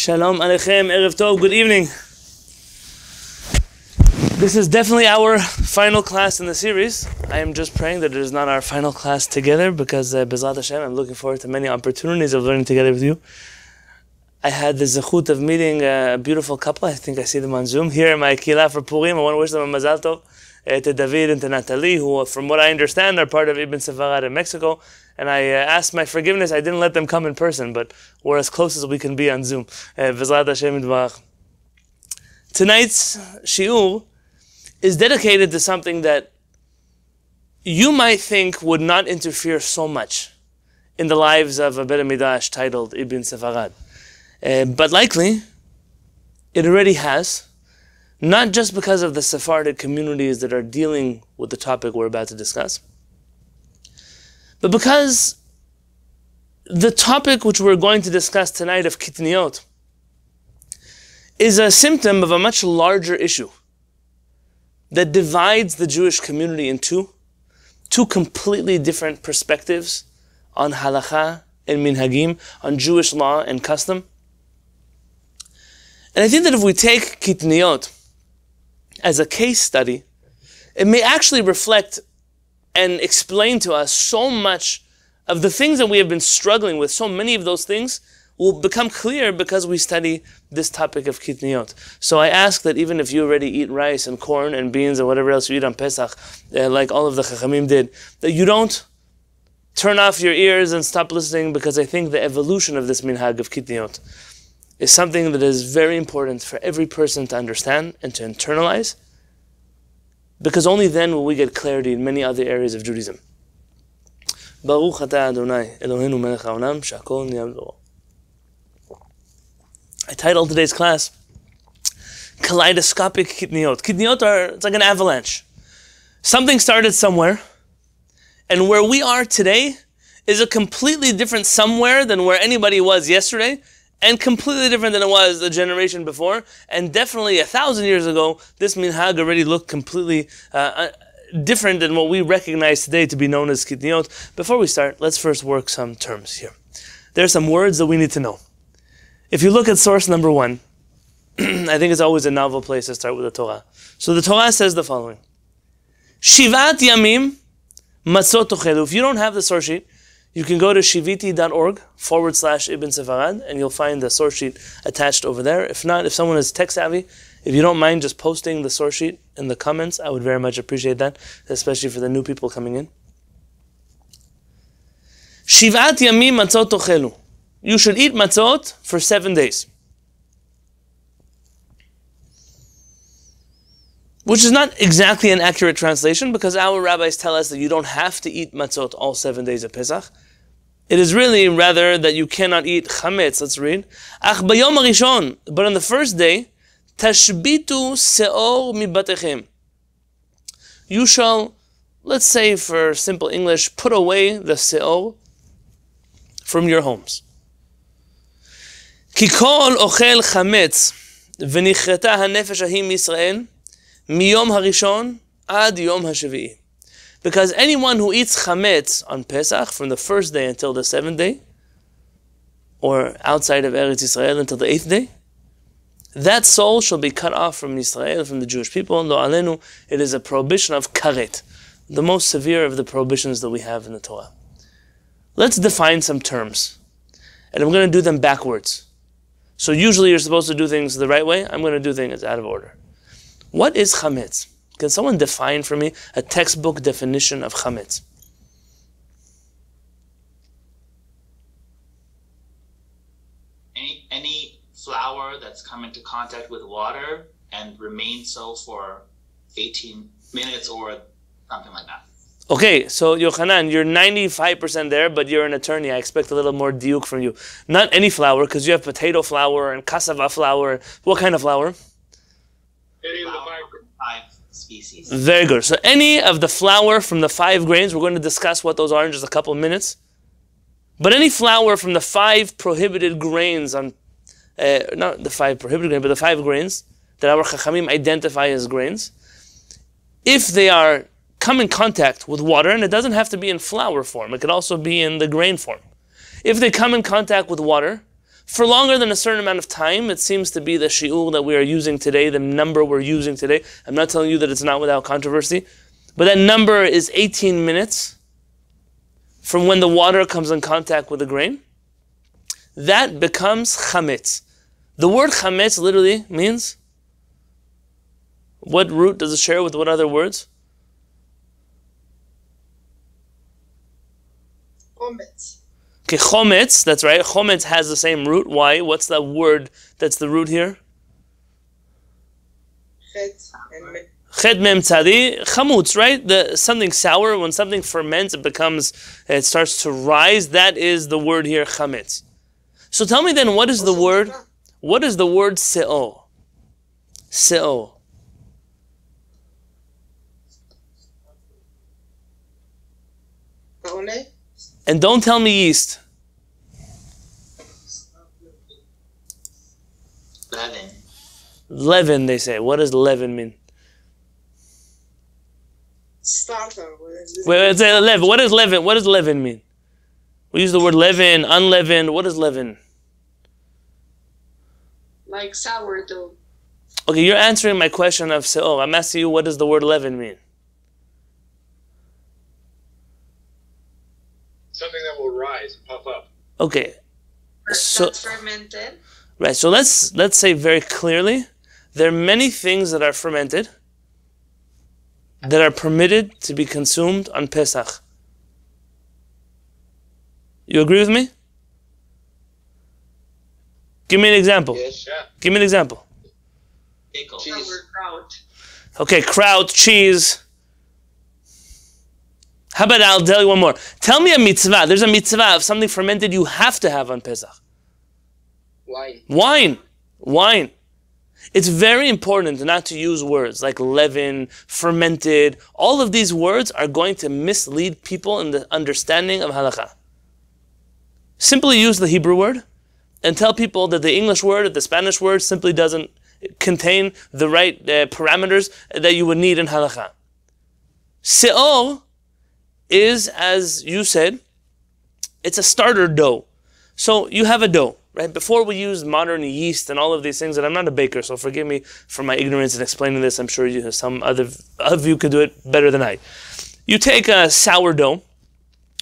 Shalom Aleichem, Erev Tov, good evening. This is definitely our final class in the series. I am just praying that it is not our final class together because B'ezrat Hashem, I'm looking forward to many opportunities of learning together with you. I had the zechut of meeting a beautiful couple. I think I see them on Zoom here in my Kehillat for Purim. I want to wish them a mazal tov to David and to Natalie, who, from what I understand, are part of Ibn Sefarad in Mexico. And I asked my forgiveness. I didn't let them come in person, but we're as close as we can be on Zoom. B'ezrat Hashem yitbarach. Tonight's shiur is dedicated to something that you might think would not interfere so much in the lives of a Beit HaMikdash titled Ibn Sefarad. But likely, it already has, not just because of the Sephardic communities that are dealing with the topic we're about to discuss, but because the topic which we're going to discuss tonight of Kitniyot is a symptom of a much larger issue that divides the Jewish community in two completely different perspectives on halakha and minhagim, on Jewish law and custom. And I think that if we take Kitniyot as a case study, it may actually reflect and explain to us so much of the things that we have been struggling with. So many of those things will become clear because we study this topic of Kitniyot. So I ask that even if you already eat rice and corn and beans and whatever else you eat on Pesach, like all of the HaShamayim did, that you don't turn off your ears and stop listening, because I think the evolution of this minhag of Kitniyot is something that is very important for every person to understand and to internalize, because only then will we get clarity in many other areas of Judaism. Baruch atah Adonai Eloheinu melech haolam she'akol nהיה b'doro. I titled today's class Kaleidoscopic Kitniyot. Kitniyot it's like an avalanche. Something started somewhere, and where we are today is a completely different somewhere than where anybody was yesterday, and completely different than it was the generation before, and definitely 1,000 years ago, this minhag already looked completely different than what we recognize today to be known as Kitniyot. Before we start, let's first work some terms here. There are some words that we need to know. If you look at source number 1, I think it's always a novel place to start with the Torah. So the Torah says the following: Shivat yamim matzot tochelu. If you don't have the source sheet, you can go to shiviti.org/Ibn Sefarad, and you'll find the source sheet attached over there. If not, if someone is tech savvy, if you don't mind just posting the source sheet in the comments, I would very much appreciate that, especially for the new people coming in. Shivat yamim matzot tochelu. You should eat matzot for 7 days. Which is not exactly an accurate translation, because our rabbis tell us that you don't have to eat matzot all 7 days of Pesach. It is really rather that you cannot eat chametz. Let's read. Ach bayom harishon, but on the first day, tashbitu seor mibatechem. You shall, let's say for simple English, put away the seor from your homes. Ki kol ochel chametz v'nichreta hanefesh ahim Yisrael miyom harishon ad yom hashvi'i. Because anyone who eats chametz on Pesach from the first day until the 7th day, or outside of Eretz Yisrael until the 8th day, that soul shall be cut off from Yisrael, from the Jewish people. Lo alenu, it is a prohibition of karet, the most severe of the prohibitions that we have in the Torah. Let's define some terms, and I'm going to do them backwards. So usually you're supposed to do things the right way. I'm going to do things out of order. What is chametz? Can someone define for me a textbook definition of chametz? Any flour that's come into contact with water and remains so for 18 minutes or something like that. Okay, so Yochanan, you're 95% there, but you're an attorney. I expect a little more diuk from you. Not any flour, because you have potato flour and cassava flour. What kind of flour? Any of the 5 species. Very good. So any of the flour from the 5 grains, we're going to discuss what those are in just a couple of minutes. But any flour from the 5 prohibited grains on, not the 5 prohibited grains, but the 5 grains that our Chachamim identify as grains, if they are come in contact with water, and it doesn't have to be in flour form, it could also be in the grain form. If they come in contact with water for longer than a certain amount of time. It seems to be the shiur that we are using today, the number we're using today. I'm not telling you that it's not without controversy, but that number is 18 minutes from when the water comes in contact with the grain. That becomes chametz. The word chametz literally means, what root does it share with what other words? Chometz. Okay, chometz, that's right. Chometz has the same root. Why? What's the word that's the root here? Chet mem tzadi, chamutz, right? Something sour, when something ferments, it starts to rise. That is the word here, chametz. So tell me then, what is the word? What is the word se'o? Se'o. And don't tell me yeast. Leaven. Leaven, they say. What does leaven mean? Starter. Wait, say leaven. What does leaven? What does leaven mean? We use the word leaven, unleavened. What is leaven? Like sourdough. Okay, you're answering my question of se'o. I'm asking you, what does the word leaven mean? Something that will rise and puff up. Okay. So That's fermented. right. So let's say very clearly, there are many things that are fermented that are permitted to be consumed on Pesach. You agree with me? Give me an example. Yes. Yeah. Give me an example. Pickle. Sauerkraut. Okay, kraut, cheese. How about I'll tell you one more. Tell me a mitzvah. There's a mitzvah of something fermented you have to have on Pesach. Wine. Wine. It's very important not to use words like leaven, fermented. All of these words are going to mislead people in the understanding of halakha. Simply use the Hebrew word and tell people that the English word or the Spanish word simply doesn't contain the right parameters that you would need in halakha. Se'o is, as you said, it's a starter dough. So you have a dough, right? Before we used modern yeast and all of these things, and I'm not a baker, so forgive me for my ignorance in explaining this. I'm sure some other of you could do it better than I. You take a sourdough,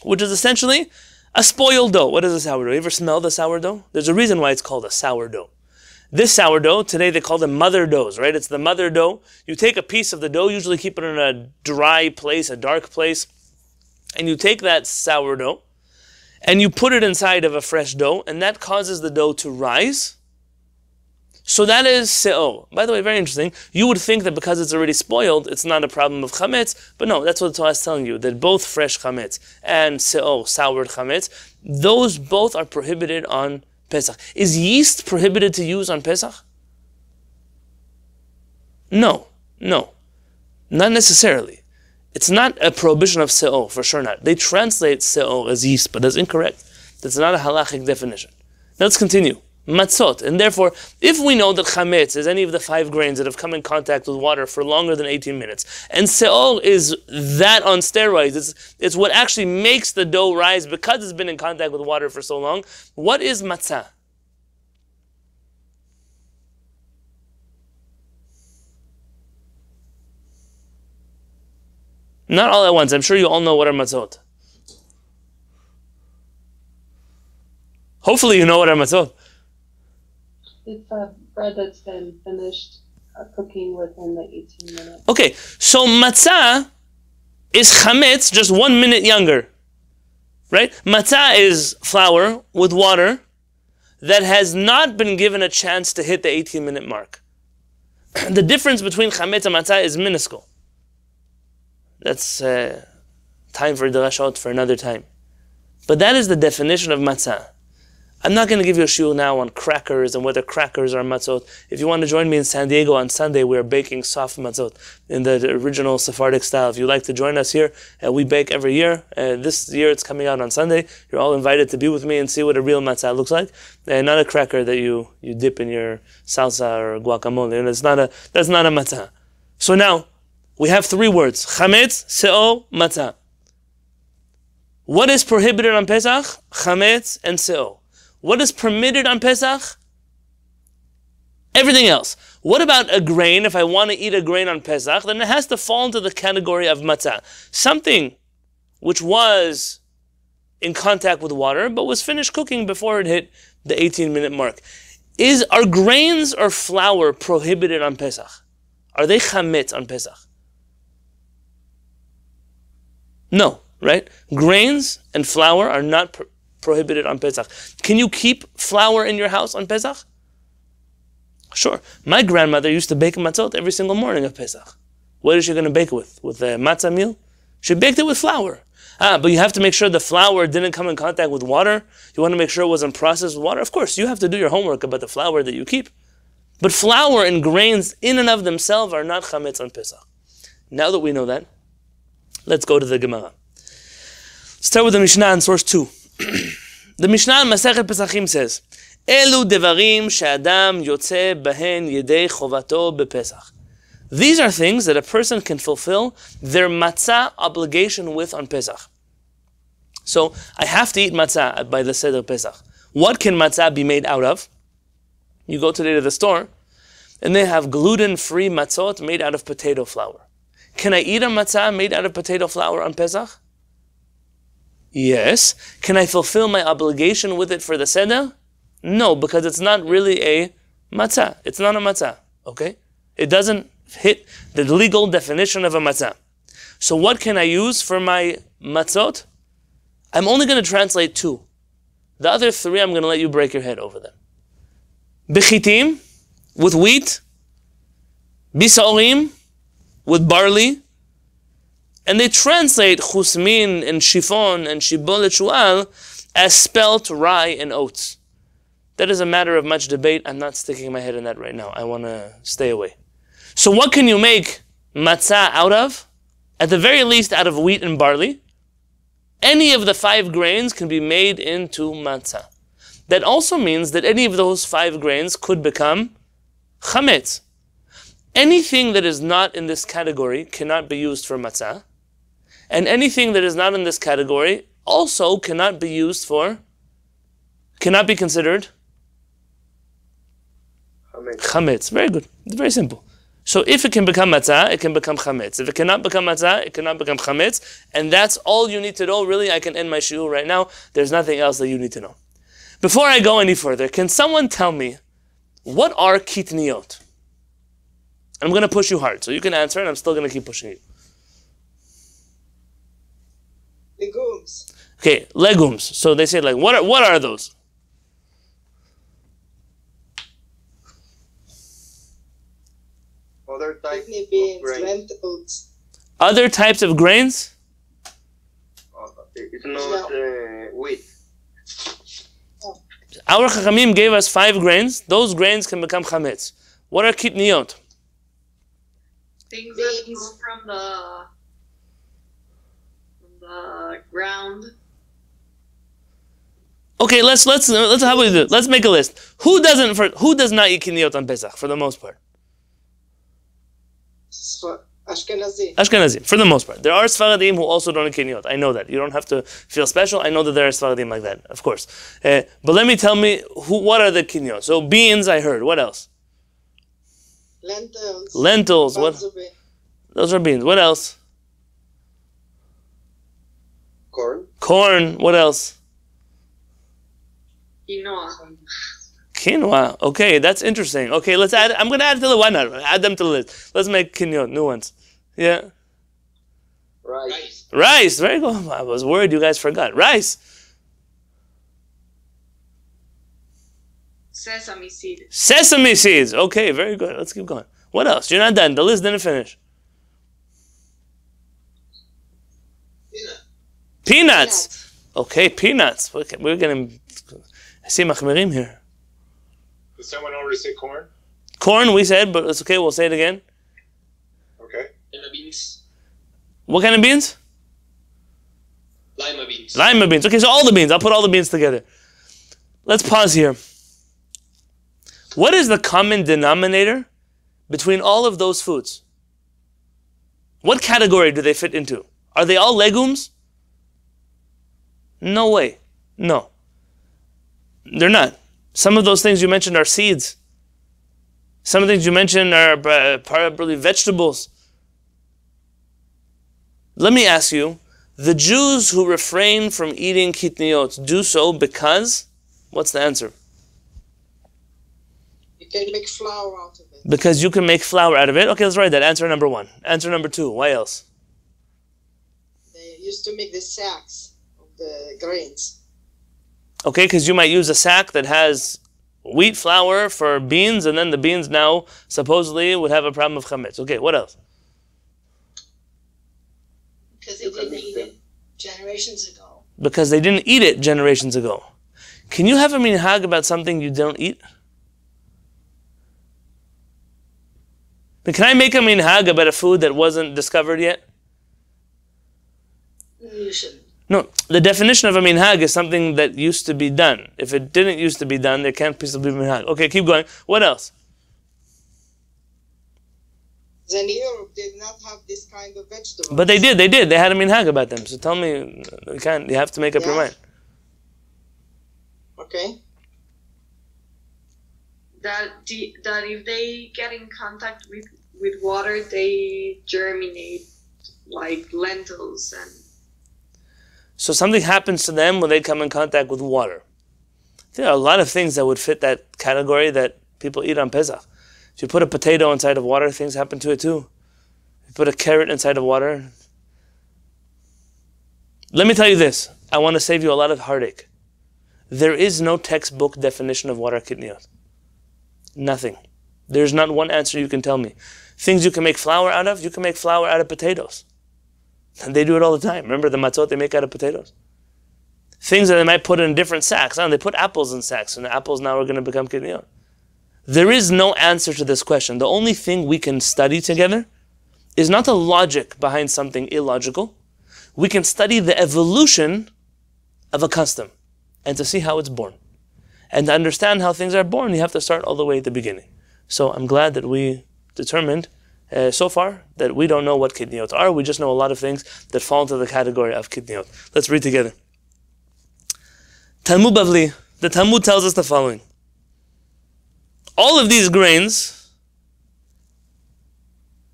which is essentially a spoiled dough. What is a sourdough? You ever smell the sourdough? There's a reason why it's called a sourdough. This sourdough, today they call them mother doughs, right? It's the mother dough. You take a piece of the dough, usually keep it in a dry place, a dark place, and you take that sourdough and you put it inside of a fresh dough, and that causes the dough to rise. So that is se'o. By the way, very interesting. You would think that because it's already spoiled, it's not a problem of chametz, but no, that's what the Torah is telling you, that both fresh chametz and se'o, soured chametz, those both are prohibited on Pesach. Is yeast prohibited to use on Pesach? No, not necessarily. It's not a prohibition of se'o, for sure not. They translate se'o as yeast, but that's incorrect. That's not a halachic definition. Now let's continue. Matzot. And therefore, if we know that chametz is any of the 5 grains that have come in contact with water for longer than 18 minutes, and se'o is that on steroids, it's what actually makes the dough rise because it's been in contact with water for so long, what is matzah? Not all at once. I'm sure you all know what are matzot. Hopefully you know what are matzot. It's a bread that's been finished cooking within the 18 minutes. Okay, so matzah is chametz just 1 minute younger. Right? Matzah is flour with water that has not been given a chance to hit the 18-minute mark. The difference between chametz and matzah is minuscule. That's time for drashot for another time. But that is the definition of matzah. I'm not going to give you a shiur now on crackers and whether crackers are matzot. If you want to join me in San Diego on Sunday, we're baking soft matzot in the original Sephardic style. If you'd like to join us here, we bake every year. This year it's coming out on Sunday. You're all invited to be with me and see what a real matzah looks like. Not a cracker that you dip in your salsa or guacamole. And that's not a matzah. So now, we have 3 words. Chametz, se'o, matzah. What is prohibited on Pesach? Chametz and se'o. What is permitted on Pesach? Everything else. What about a grain? If I want to eat a grain on Pesach, then it has to fall into the category of matzah. Something which was in contact with water, but was finished cooking before it hit the 18-minute mark. Are grains or flour prohibited on Pesach? Are they chametz on Pesach? No, right? Grains and flour are not prohibited on Pesach. Can you keep flour in your house on Pesach? Sure. My grandmother used to bake matzot every single morning of Pesach. What is she going to bake with? With a matzah meal? She baked it with flour. But you have to make sure the flour didn't come in contact with water. You want to make sure it wasn't processed with water. Of course, you have to do your homework about the flour that you keep. But flour and grains in and of themselves are not chametz on Pesach. Now that we know that, let's go to the Gemara. Start with the Mishnah on source 2. The Mishnah in Masechet Pesachim says, Elu devarim she'adam yotze bahen yedei chovato bepesach. These are things that a person can fulfill their matzah obligation with on Pesach. So, I have to eat matzah by the Seder Pesach. What can matzah be made out of? You go today to the store, and they have gluten-free matzot made out of potato flour. Can I eat a matzah made out of potato flour on Pesach? Yes. Can I fulfill my obligation with it for the Seder? No, because it's not really a matzah. It's not a matzah, okay? It doesn't hit the legal definition of a matzah. So what can I use for my matzot? I'm only going to translate 2. The other 3, I'm going to let you break your head over them. Bechitim, with wheat. Bisaorim, with barley. And they translate chusmin and shifon and shibol shual as spelt rye and oats. That is a matter of much debate. I'm not sticking my head in that right now. I want to stay away. So what can you make matzah out of? At the very least, out of wheat and barley. Any of the 5 grains can be made into matzah. That also means that any of those 5 grains could become chametz. Anything that is not in this category cannot be used for matzah. And anything that is not in this category also cannot be considered chametz. Very good. It's very simple. So if it can become matzah, it can become chametz. If it cannot become matzah, it cannot become chametz. And that's all you need to know. Really, I can end my shiur right now. There's nothing else that you need to know. Before I go any further, can someone tell me, what are kitniyot? I'm going to push you hard, so you can answer, and I'm still going to keep pushing you. Legumes. Okay, legumes. So they say, like, what are those? Other types Kidney of beans, grains. lentils. Other types of grains? It's not wheat. Our Chachamim gave us 5 grains. Those grains can become chametz. What are kitniyot? Things that grow from the ground. Okay, let's how about we do it? Let's make a list. Who does not eat kitniyot on Pesach for the most part? Ashkenazi. Ashkenazim, for the most part. There are Sfaradim who also don't eat kitniyot. I know that. You don't have to feel special. I know that there are Sfaradim like that, of course. But tell me, what are the kitniyot? So beans, I heard. What else? Lentils. What? Batzubi. Those are beans. What else? Corn. What else? Quinoa. Quinoa. Okay, that's interesting. Okay, let's add. I'm going to add to the why not? Add them to the list. Let's make quinoa, new ones. Yeah. Rice. Very good. I was worried you guys forgot. Rice. Sesame seed. Sesame seeds. Okay, very good. Let's keep going. What else? You're not done. The list didn't finish. Peanuts. Okay, peanuts. We're getting. I see machmirim here. Did someone already say corn? Corn, we said, but it's okay. We'll say it again. Okay. Lima beans. What kind of beans? Lima beans. Lima beans. Okay, so all the beans. I'll put all the beans together. Let's pause here. What is the common denominator between all of those foods? What category do they fit into? Are they all legumes? No way. No. They're not. Some of those things you mentioned are seeds. Some of the things you mentioned are probably vegetables. Let me ask you, the Jews who refrain from eating kitniyot do so because, what's the answer? You can make flour out of it. Because you can make flour out of it. Okay, let's write that. Answer number one. Answer number two, why else? They used to make the sacks of the grains. Okay, because you might use a sack that has wheat flour for beans, and then the beans now supposedly would have a problem of chametz. Okay, what else? Because they didn't eat it generations ago. Because they didn't eat it generations ago. Can you have a minhag about something you don't eat? But can I make a minhag about a food that wasn't discovered yet? You shouldn't. No, the definition of a minhag is something that used to be done. If it didn't used to be done, there can't possibly be minhag. Okay, keep going. What else? Then Europe did not have this kind of vegetable. But they did. They had a minhag about them. So tell me, you have to make up your mind. Okay. That if they get in contact with water, they germinate like lentils and. So something happens to them when they come in contact with water. There are a lot of things that would fit that category that people eat on Pesach. If you put a potato inside of water, things happen to it too. If you put a carrot inside of water. Let me tell you this. I want to save you a lot of heartache. There is no textbook definition of what are kitniyot. Nothing. There's not one answer you can tell me. Things you can make flour out of, you can make flour out of potatoes. And they do it all the time. Remember the matzot they make out of potatoes? Things that they might put in different sacks. They put apples in sacks, and the apples now are going to become kitniyot. There is no answer to this question. The only thing we can study together is not the logic behind something illogical. We can study the evolution of a custom and to see how it's born. And to understand how things are born, you have to start all the way at the beginning. So I'm glad that we determined so far that we don't know what kitniyot are. We just know a lot of things that fall into the category of kitniyot. Let's read together. Talmud Bavli. The Talmud tells us the following. All of these grains,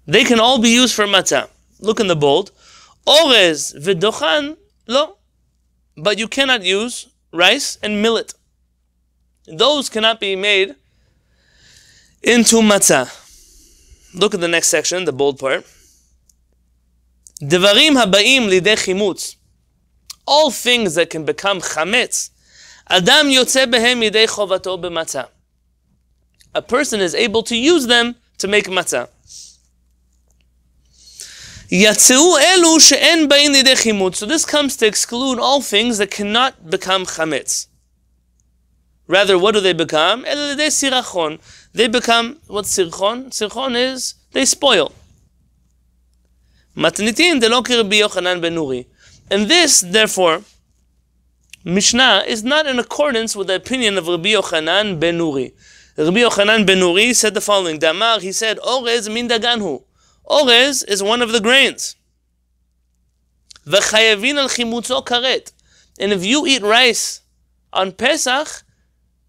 they can all be used for matzah. Look in the bold. Orez v'dochan, lo. But you cannot use rice and millet. Those cannot be made into matzah. Look at the next section, the bold part. Devarim habaim lidei chimutz. All things that can become chametz. Adam yotze behem yidei chovato b'matzah. A person is able to use them to make matzah. Yatzeu elu she'en bain lidei chimutz. So this comes to exclude all things that cannot become chametz. Rather, what do they become? El lidei sirachon. They become, what's sirchon? Sirchon is, they spoil. Matnitin de lo ki Rabbi Yochanan ben Nuri. And this, therefore, Mishnah is not in accordance with the opinion of Rabbi Yochanan ben Nuri. Rabbi Yochanan ben Nuri said the following. Damar, he said, Orez min daganhu. Orez is one of the grains. V'chayavin al chimutzo karet. And if you eat rice on Pesach,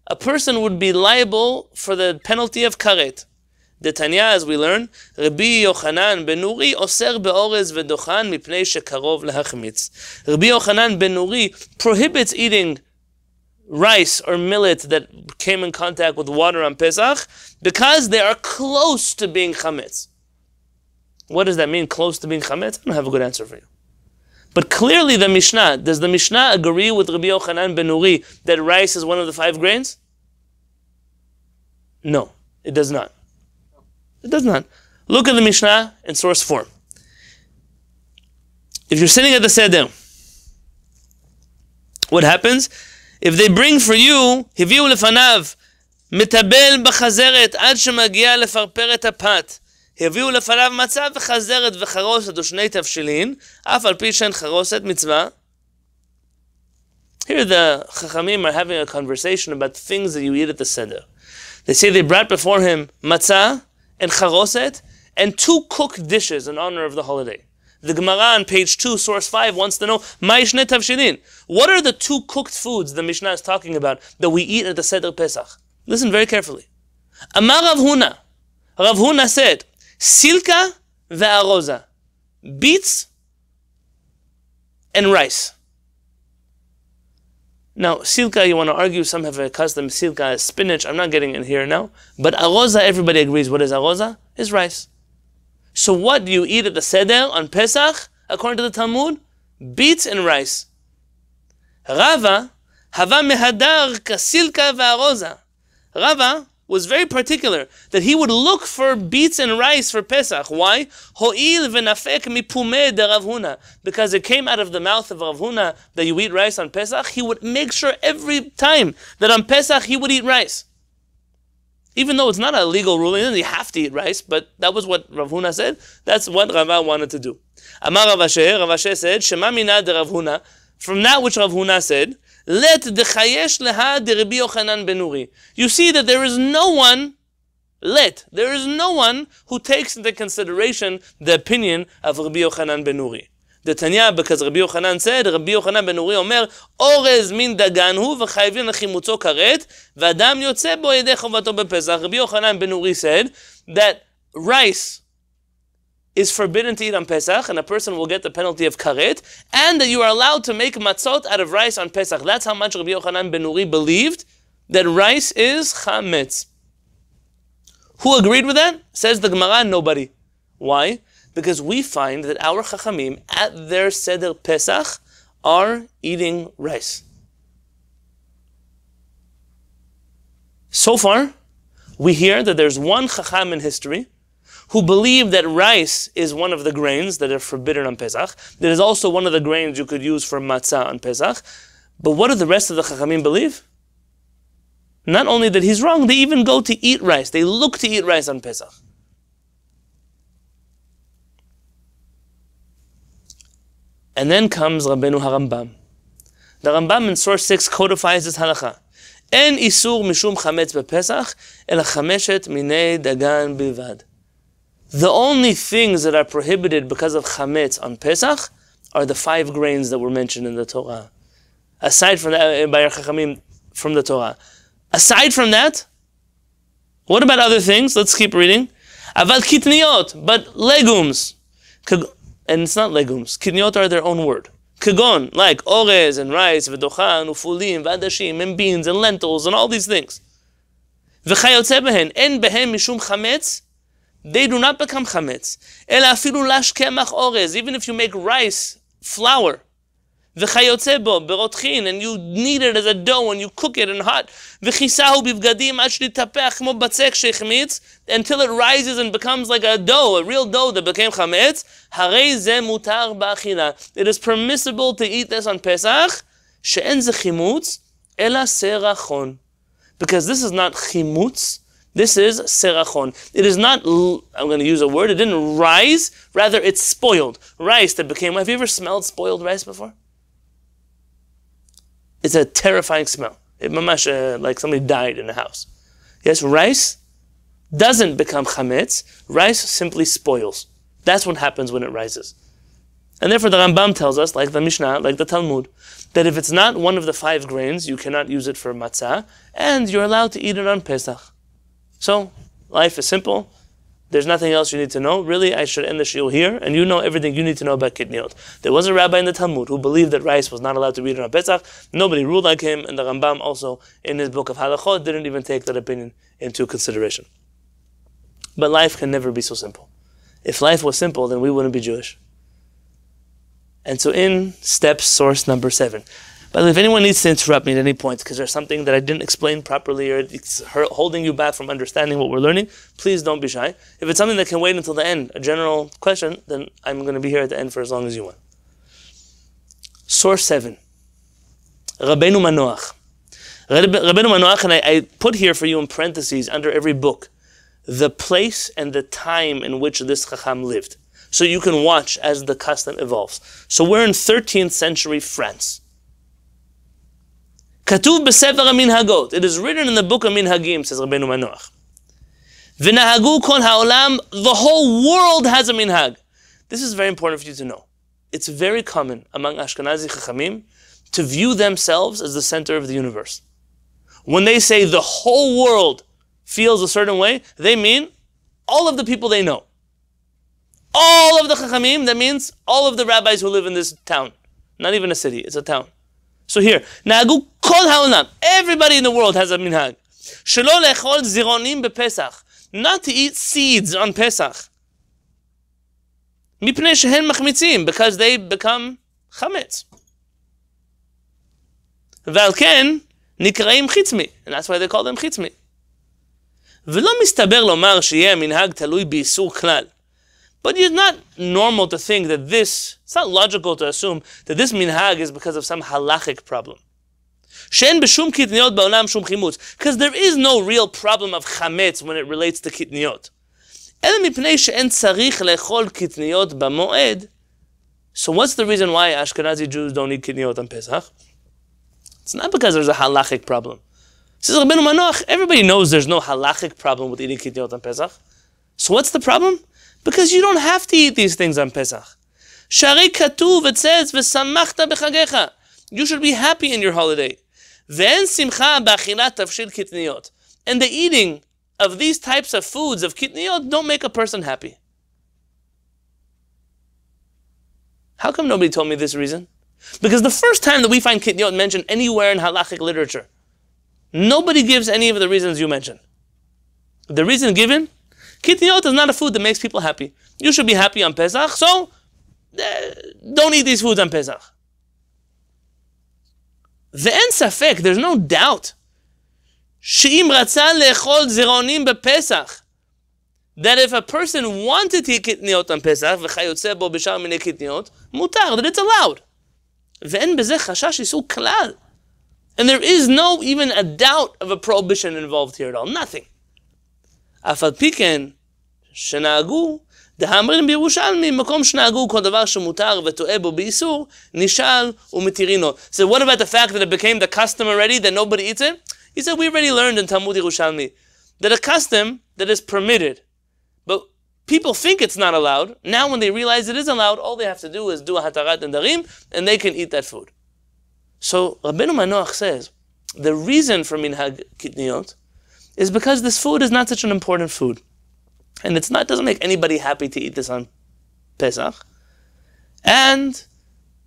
a person would be liable for the penalty of karet. The Tanya, as we learn, Rabbi Yochanan ben Nuri oser be'orez v'dochan mipnei shekarov lehachmitz. Rabbi Yochanan ben Nuri prohibits eating rice or millet that came in contact with water on Pesach because they are close to being chametz. What does that mean, close to being chametz? I don't have a good answer for you. But clearly the Mishnah, does the Mishnah agree with Rabbi Yochanan ben Nuri that rice is one of the 5 grains? No, it does not. It does not. Look at the Mishnah in source 4. If you're sitting at the Seder, what happens? If they bring for you, הביאו לפניו, מטבל בחזרת עד שמגיע לפרפר את הפת. הביאו לפניו מצה וחזרת וחרוסת ושני תבשילין, אף על פי שאין חרוסת מצווה. Here the Chachamim are having a conversation about things that you eat at the Seder. They say they brought before him matzah and charoset and 2 cooked dishes in honor of the holiday. The Gemara on page 2, source 5, wants to know, Ma'ishne tavshilin. What are the two cooked foods the Mishnah is talking about that we eat at the Seder Pesach? Listen very carefully. Amar Rav Huna. Rav Huna said, Silka ve'aroza. Beets and rice. Now, silka, you want to argue, some have a custom silka as spinach. I'm not getting in here now. But aroza, everybody agrees. What is aroza? Is rice. So what do you eat at the Seder on Pesach, according to the Talmud? Beets and rice. Rava, hava mehadar kasilka va'aroza. Rava was very particular that he would look for beets and rice for Pesach. Why? Ho'il v'nafek mipumeh de Rav Huna. Because it came out of the mouth of Rav Huna that you eat rice on Pesach. He would make sure every time that on Pesach he would eat rice. Even though it's not a legal ruling, you have to eat rice, but that was what Rav Huna said. That's what Rava wanted to do. Amar Rav Asher said, Shema mina de Rav Huna, from that which Rav Huna said, let dechayesh leha de Rabbi Yochanan ben Nuri. You see that there is no one who takes into consideration the opinion of Rabbi Yochanan ben Nuri. The Tanya, because Rabbi Yochanan said, Rabbi Yochanan ben Nuri omer, orez min dagan hu v'chayvin lechimutzo karet, v'adam yotze bo yedei chovato bepesach. Rabbi Yochanan ben Nuri said that rice is forbidden to eat on Pesach, and a person will get the penalty of karet, and that you are allowed to make matzot out of rice on Pesach. That's how much Rabbi Yochanan ben Nuri believed that rice is chametz. Who agreed with that? Says the Gemara, nobody. Why? Because we find that our Chachamim at their Seder Pesach are eating rice. So far, we hear that there's one Chacham in history who believed that rice is one of the grains that are forbidden on Pesach. That is also one of the grains you could use for matzah on Pesach. But what do the rest of the Chachamim believe? Not only that he's wrong, they even go to eat rice. They look to eat rice on Pesach. And then comes Rabbeinu HaRambam. The Rambam in source 6 codifies this halakha. En isur mishum chametz bepesach, ela chameshet minei dagan bilvad. The only things that are prohibited because of chametz on Pesach are the 5 grains that were mentioned in the Torah. Aside from that, by our Chachamim from the Torah. Aside from that, what about other things? Let's keep reading. Aval kitniyot, but legumes. And it's not legumes. Kitniyot are their own word. Kagon, like orez and rice, v'dochan, ufulim, v'adashim, and beans and lentils and all these things. V'chayotze behen, en behem mishum chametz. They do not become chametz. Ela afilu lash kemach orez. Even if you make rice, flour, v'chayotze bo berotchin, and you knead it as a dough and you cook it in hot, v'chisahu bivgadim ad shlitapeach mo batzek shechmitz, until it rises and becomes like a dough, a real dough that became chametz. Harei ze mutar ba'achila. It is permissible to eat this on Pesach. She'en ze chimutz ela serachon, because this is not chimutz. This is serachon. It is not, I'm going to use a word, it didn't rise, rather it's spoiled. Rice that became, have you ever smelled spoiled rice before? It's a terrifying smell. It mamash, like somebody died in the house. Yes, rice doesn't become chametz. Rice simply spoils. That's what happens when it rises. And therefore the Rambam tells us, like the Mishnah, like the Talmud, that if it's not one of the 5 grains, you cannot use it for matzah, and you're allowed to eat it on Pesach. So, life is simple. There's nothing else you need to know. Really, I should end the shiur here, and you know everything you need to know about Kitniyot. There was a rabbi in the Talmud who believed that rice was not allowed to be eaten on Pesach. Nobody ruled like him, and the Rambam also, in his book of Halachot, didn't even take that opinion into consideration. But life can never be so simple. If life was simple, then we wouldn't be Jewish. And so in steps source number 7. By the way, if anyone needs to interrupt me at any point because there's something that I didn't explain properly or it's holding you back from understanding what we're learning, please don't be shy. If it's something that can wait until the end, a general question, then I'm going to be here at the end for as long as you want. Source 7. Rabbeinu Manoach. Rabbeinu Manoach, and I put here for you in parentheses under every book, the place and the time in which this Chacham lived. So you can watch as the custom evolves. So we're in 13th century France. Katuv b'Sefer HaMinhagot. It is written in the book of Minhagim, says Rabbeinu Manoach. V'nahagu kol ha'olam. The whole world has a minhag. This is very important for you to know. It's very common among Ashkenazi Chachamim to view themselves as the center of the universe. When they say the whole world feels a certain way, they mean all of the people they know. All of the Chachamim, that means all of the rabbis who live in this town. Not even a city, it's a town. So here, Na'agu kol ha'olam, everybody in the world has a minhag. Shelo lechol zironim bePesach, not to eat seeds on Pesach. Mipnei shehen machmitzim, because they become chametz. V'al ken nikraim chitzmi, and that's why they call them chitzmi. V'lo mistaber lomar sheyeh minhag talui b'isur klal. But it's not normal to think that it's not logical to assume that this minhag is because of some halachic problem. She'en b'shum kitniyot ba'olam shum chimutz. Because there is no real problem of chametz when it relates to kitniyot. Ela mipnei she'en tzarich lechol kitniyot b'moed. So what's the reason why Ashkenazi Jews don't eat kitniyot on Pesach? It's not because there's a halachic problem. Says Rabbeinu Manoach, everybody knows there's no halachic problem with eating kitniyot on Pesach. So what's the problem? Because you don't have to eat these things on Pesach. Shari katuv, it says, v'samachta b'chagecha. You should be happy in your holiday. V'en simcha b'achilat tafshil kitniyot. And the eating of these types of foods, of kitniyot, don't make a person happy. How come nobody told me this reason? Because the first time that we find kitniyot mentioned anywhere in halachic literature, nobody gives any of the reasons you mentioned. The reason given, kitniyot is not a food that makes people happy. You should be happy on Pesach, so don't eat these foods on Pesach. Ve'en safek, there's no doubt, she'im ratza lechol zironim bePesach, that if a person wanted to eat kitniyot on Pesach, v'chayotze bo b'shar minei kitniyot, mutar, that it's allowed. Ve'en bezeh chashash isur klal. And there is no even a doubt of a prohibition involved here at all. Nothing. Afal piken, shena'agu, דהאמרים בירושלמי, מקום שנהגו כל דבר שמותר וטועה בו באיסור, נשאל ומתירינו. So what about the fact that it became the custom already, that nobody eats it? He said, we already learned in Talmud Yerushalmi that a custom that is permitted, but people think it's not allowed, now when they realize it is allowed, all they have to do is do a hatarat and darim, and they can eat that food. So Rabbeinu Manoach says, the reason for minhag kitniyot is because this food is not such an important food. And it doesn't make anybody happy to eat this on Pesach. And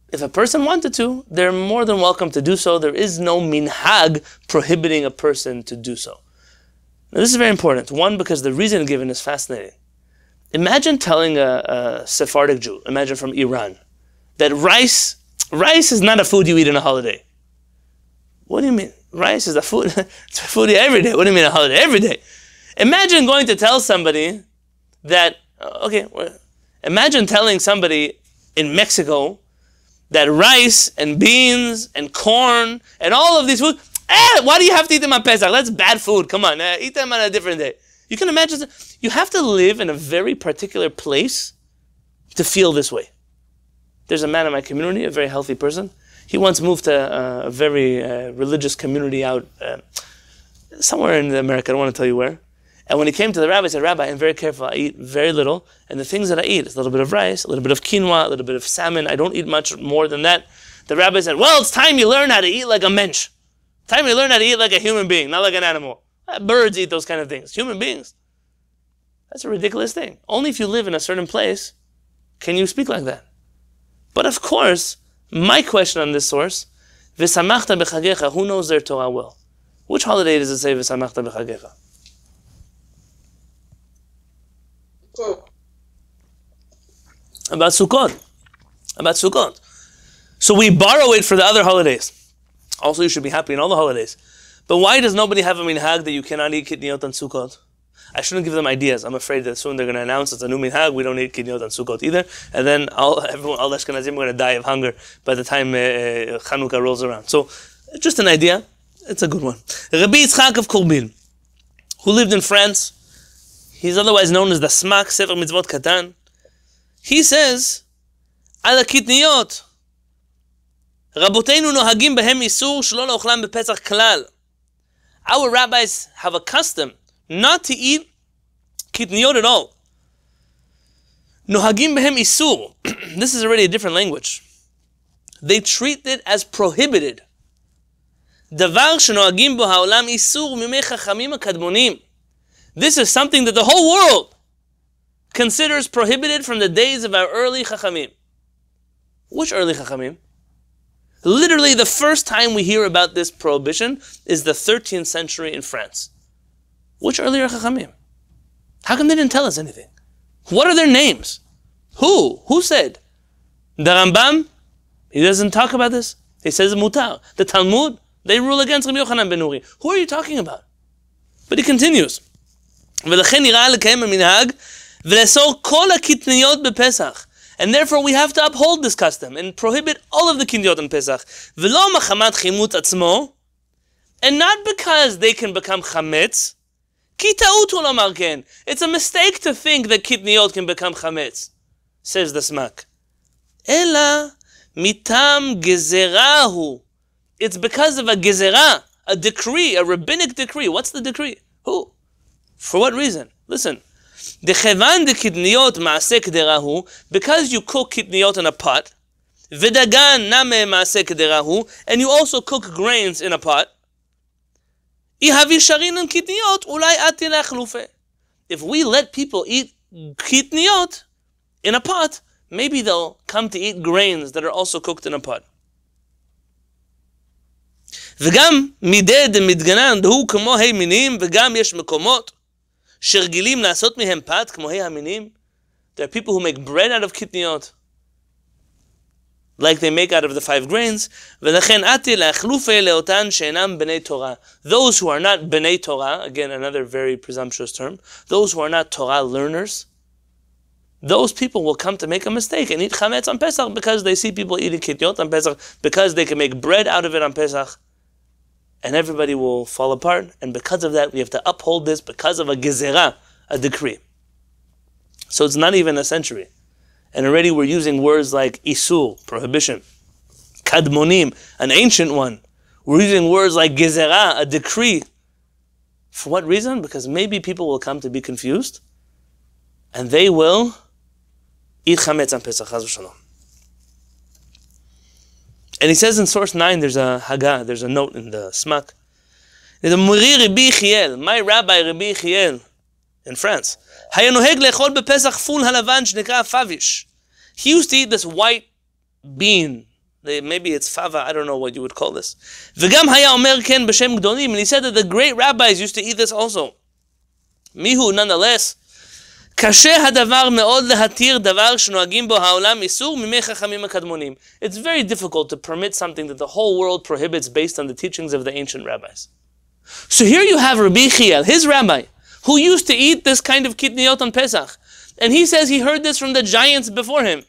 if a person wanted to, they're more than welcome to do so. There is no minhag prohibiting a person to do so. Now this is very important. One, because the reason given is fascinating. Imagine telling a Sephardic Jew, imagine from Iran, that rice is not a food you eat on a holiday. What do you mean? Rice is a food, it's a food you eat every day. What do you mean a holiday? Every day. Imagine going to tell somebody that, imagine telling somebody in Mexico that rice and beans and corn and all of these foods, why do you have to eat them on Pesach? That's bad food. Come on, eat them on a different day. You can imagine, you have to live in a very particular place to feel this way. There's a man in my community, a very healthy person. He once moved to a very religious community out somewhere in America, I don't want to tell you where. And when he came to the rabbi, he said, Rabbi, I'm very careful. I eat very little. And the things that I eat is a little bit of rice, a little bit of quinoa, a little bit of salmon. I don't eat much more than that. The rabbi said, well, it's time you learn how to eat like a mensch. It's time you learn how to eat like a human being, not like an animal. Birds eat those kind of things. Human beings. That's a ridiculous thing. Only if you live in a certain place can you speak like that. But of course, my question on this source, V'samachta b'chagecha, who knows their Torah well? Which holiday does it say V'samachta b'chagecha? About Sukkot. So we borrow it for the other holidays. Also, you should be happy in all the holidays. But why does nobody have a minhag that you cannot eat kitniyot on Sukkot? I shouldn't give them ideas. I'm afraid that soon they're going to announce it's a new minhag. We don't eat kitniyot on Sukkot either. And then all Ashkenazim are going to die of hunger by the time Chanukah rolls around. So, just an idea. It's a good one. Rabbi Yitzchak of Korbin, who lived in France, he's otherwise known as the Smak, Sefer Mitzvot Katan. He says, Al kitniyot, Raboteinu nohagim behem isur shelo laochlam bepesach klal. Our rabbis have a custom not to eat kitniyot at all. Nohagim behem isur. This is already a different language. They treat it as prohibited. Davar shenohagim bo haolam isur mimei chachamim hakadmonim. This is something that the whole world considers prohibited from the days of our early chachamim. Which early chachamim? Literally, the first time we hear about this prohibition is the 13th century in France. Which earlier chachamim? How come they didn't tell us anything? What are their names? Who? Who said? The Rambam? He doesn't talk about this. He says mutar. The Talmud? They rule against Rabbi Yochanan ben Uri. Who are you talking about? But he continues. ולכן נראה לקיים המנהג ולאסור כל הקטניות בפסח. And therefore we have to uphold this custom and prohibit all of the Kitniyot on Pesach. ולא מחמת חימות עצמו, and not because they can become chametz. כי טעות הוא לומר כן. It's a mistake to think that Kitniyot can become chametz, says the Smak. אלא מטעם גזרה הוא. It's because of a gezerah, a decree, a rabbinic decree. What's the decree? Who? For what reason? Listen. דכיוון דקטניות מעשה קדרה הוא, because you cook kitniyot in a pot, ודגן נמה מעשה קדרה הוא, and you also cook grains in a pot, יהבי שרינן kitniyot, אולי עתי להחלופה. If we let people eat kitniyot in a pot, maybe they'll come to eat grains that are also cooked in a pot. וגם מידי דמתגנן דהו כמו ה' מינים, וגם יש מקומות שרגילים לעשות מהם פת כמו ה' המינים. There are people who make bread out of kitniyot, like they make out of the 5 grains. ולכן עתי להחלופה לאותן שאינם בני תורה. Those who are not bnei Torah, again another very presumptuous term, those who are not Torah learners, those people will come to make a mistake and eat chametz on Pesach because they see people eating kitniyot on Pesach, because they can make bread out of it on Pesach. And everybody will fall apart. And because of that, we have to uphold this because of a gezerah, a decree. So it's not even a century. And already we're using words like isul, prohibition, kadmonim, an ancient one. We're using words like gezerah, a decree. For what reason? Because maybe people will come to be confused and they will eat chametz on Pesach, chas v'shalom. And he says in source 9, there's a Haggah, there's a note in the Smak. There's a Muri Rabbi Chiel, my rabbi Rabbi Chiel in France. He used to eat this white bean. Maybe it's fava, I don't know what you would call this. And he said that the great rabbis used to eat this also. Mihu, nonetheless, it's very difficult to permit something that the whole world prohibits based on the teachings of the ancient rabbis. So here you have Rabbi Chiel, his rabbi, who used to eat this kind of kitniyot on Pesach. And he says he heard this from the giants before him.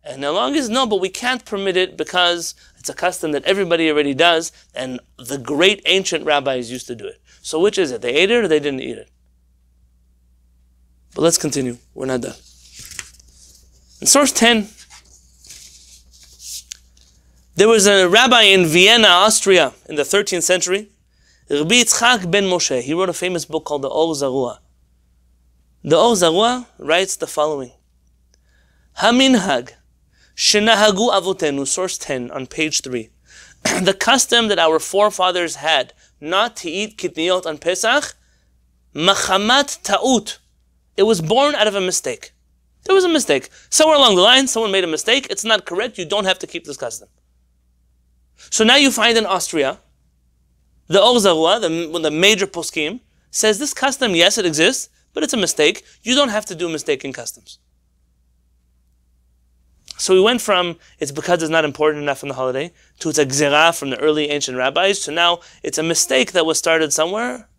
And the long is no, but we can't permit it because it's a custom that everybody already does, and the great ancient rabbis used to do it. So which is it? They ate it or they didn't eat it? But let's continue. We're not done. In source 10, there was a rabbi in Vienna, Austria, in the 13th century, Rabbi Yitzchak ben Moshe. He wrote a famous book called the Or Zarua. The Or Zarua writes the following. Haminhag shenahagu avotenu, source 10, on page 3. The custom that our forefathers had not to eat kitniyot on Pesach, machamat ta'ut. It was born out of a mistake. There was a mistake. Somewhere along the line, someone made a mistake. It's not correct. You don't have to keep this custom. So now you find in Austria, the Or Zarua, the major poskim, says this custom, yes, it exists, but it's a mistake. You don't have to do mistaken customs. So we went from, it's because it's not important enough in the holiday, to it's a gzerah from the early ancient rabbis, to now it's a mistake that was started somewhere,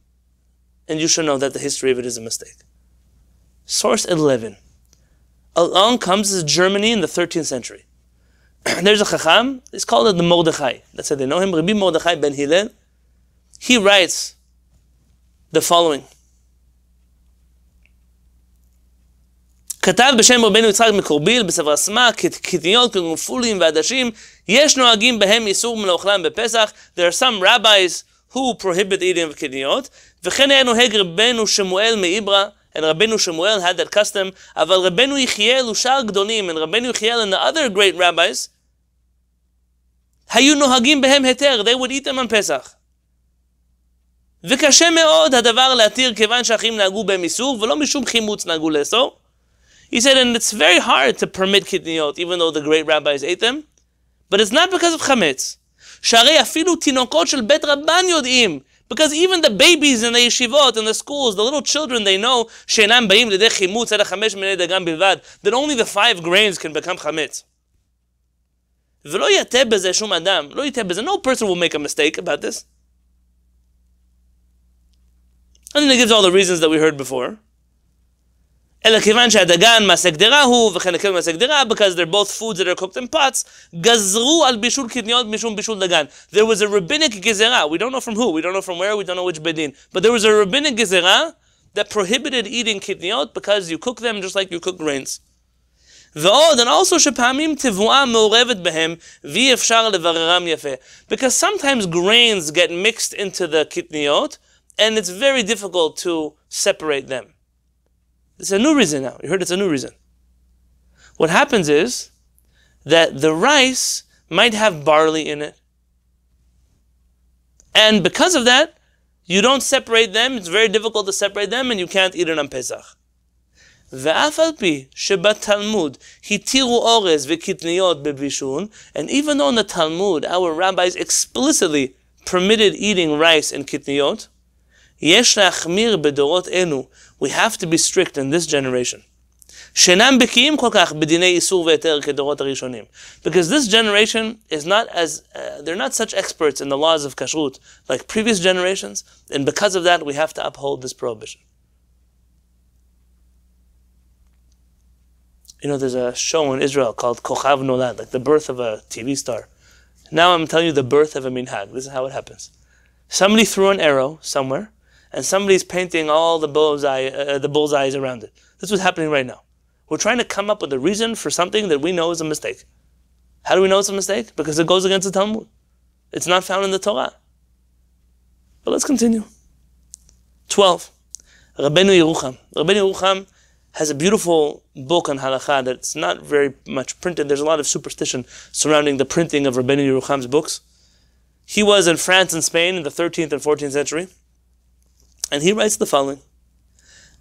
and you should know that the history of it is a mistake. Source 11. Along comes Germany in the 13th century. There's a Chacham, it's called the Mordechai. That's how they know him, Rabbi Mordechai ben Hillel. He writes the following. כתב בשם רבנו יצחק מקורביל בספר סמ"ק, קטניות כגנפולים ועדשים, יש נוהגים בהם איסור מלאוכלם בפסח. There are some rabbis who prohibit eating of קטניות, וכן היה נוהג רבנו שמואל מעברה, and Rabbeinu Shemuel had that custom. Aval Rabbeinu Yechiel u'shar gdolim, and Rabbeinu Yechiel and the other great rabbis, hayu nohagim behem heter, they would eat them on Pesach. וקשה מאוד הדבר להתיר כיוון שהאחים נהגו בהם איסור ולא משום חימוץ נהגו לאסור. He said, and it's very hard to permit kitniyot, even though the great rabbis ate them, but it's not because of chametz. שהרי אפילו תינוקות של בית רבן יודעים, because even the babies in the yeshivot, in the schools, the little children, they know שאינם באים לידי חימוץ אלא 5 מיני דגן בלבד, that only the 5 grains can become chametz. ולא יטעה בזה שום אדם, לא יטעה בזה, no person will make a mistake about this. And then he gives all the reasons that we heard before. אלא כיוון שהדגן מעשה גדרה הוא וכן הכיוון מעשה גדרה, because they're both foods that are cooked in pots, גזרו על בישול קטניות משום בישול דגן. There was a rabbinic gezerah. We don't know from who, we don't know from where, we don't know which bedin. But there was a rabbinic gezerah that prohibited eating kitniyot because you cook them just like you cook grains. ועוד, and also שפעמים תבואה מעורבת בהם ואי אפשר לבררם יפה. Because sometimes grains get mixed into the kitniyot, and it's very difficult to separate them. It's a new reason now. You heard it's a new reason. What happens is that the rice might have barley in it. And because of that, you don't separate them. It's very difficult to separate them, and you can't eat it on Pesach. ואף על פי שבתלמוד התירו אורז וקטניות בבישול, and even though in the Talmud our rabbis explicitly permitted eating rice and kitniyot, יש להחמיר בדורות אלו, we have to be strict in this generation. שאינם בקיאים כל כך בדיני איסור והיתר כדורות הראשונים. Because this generation is not as, they're not such experts in the laws of kashrut like previous generations, and because of that we have to uphold this prohibition. You know, there's a show in Israel called Kochav Nolad, like the birth of a TV star. Now I'm telling you the birth of a minhag. This is how it happens. Somebody threw an arrow somewhere, and somebody's painting all the bullseyes around it. This is what's happening right now. We're trying to come up with a reason for something that we know is a mistake. How do we know it's a mistake? Because it goes against the Talmud. It's not found in the Torah. But let's continue. 12. Rabbeinu Yerucham. Rabbeinu Yerucham has a beautiful book on halakha that's not very much printed. There's a lot of superstition surrounding the printing of Rabbeinu Yerucham's books. He was in France and Spain in the 13th and 14th century. And he writes the following.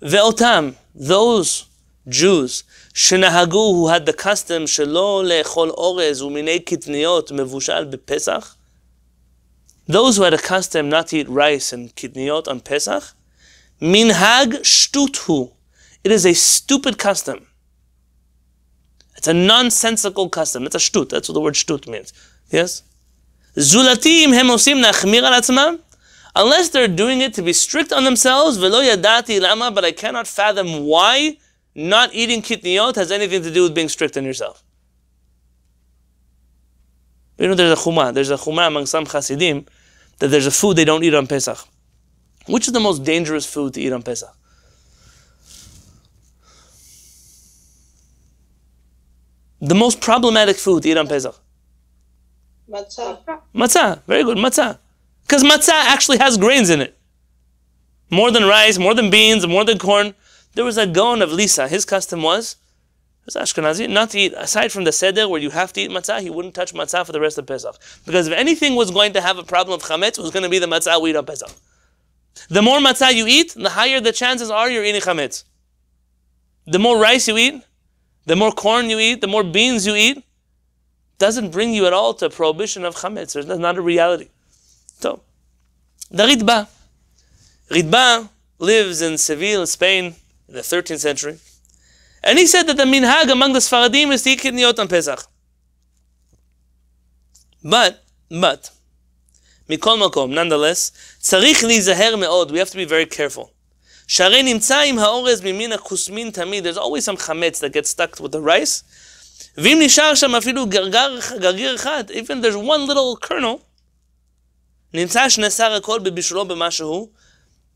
Ve'otam, those Jews, shenahagu, who had the custom, shelo le'echol orez u'minei kitniyot mevushal b'Pesach, those who had a custom not to eat rice and kitniyot on Pesach, minhag shtuthu, it is a stupid custom. It's a nonsensical custom. It's a shtut. That's what the word shtut means. Yes? Zulatim hem osim nachmir al atzmam, unless they're doing it to be strict on themselves, velo yadati lama, but I cannot fathom why not eating kitniyot has anything to do with being strict on yourself. You know, there's a chumah among some Hasidim that there's a food they don't eat on Pesach. Which is the most dangerous food to eat on Pesach? The most problematic food to eat on Pesach? Matzah. Matzah. Very good, matzah. Because matzah actually has grains in it. More than rice, more than beans, more than corn. There was a Gaon of Lisa. His custom was Ashkenazi, not to eat, aside from the Seder where you have to eat matzah, he wouldn't touch matzah for the rest of Pesach. Because if anything was going to have a problem of chametz, it was going to be the matzah we eat on Pesach. The more matzah you eat, the higher the chances are you're eating chametz. The more rice you eat, the more corn you eat, the more beans you eat, doesn't bring you at all to a prohibition of chametz. There's not a reality. So, the Ritba. Ritba lives in Seville, Spain, in the 13th century. And he said that the minhag among the Sfaradim is to eat kitniyot on Pesach. But, mikol makom, nonetheless, tzarich lizaher me'od, we have to be very careful. Sharei nimtza im ha'orez mimin ha'kusmin tamid, there's always some chametz that gets stuck with the rice. V'im nishar sham afilu gargir echad, even there's one little kernel, nimtza shnesar hakol bebishulo b'mashahu,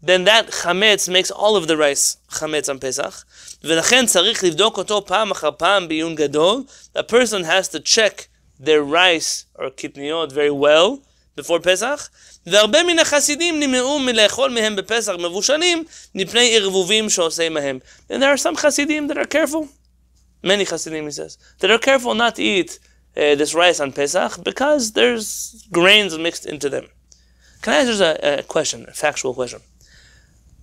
then that chametz makes all of the rice chametz on Pesach. ולכן צריך לבדוק אותו פעם אחר פעם בעיון גדול. A person has to check their rice or kitniyot very well before Pesach. והרבה מן החסידים נמנעו מלאכול מהם בפסח מבושלים מפני ערבובים שעושה מהם. And there are some Hasidim that are careful, many Hasidim, he says, that are careful not to eat this rice on Pesach because there's grains mixed into them. Can I ask just a question, a factual question?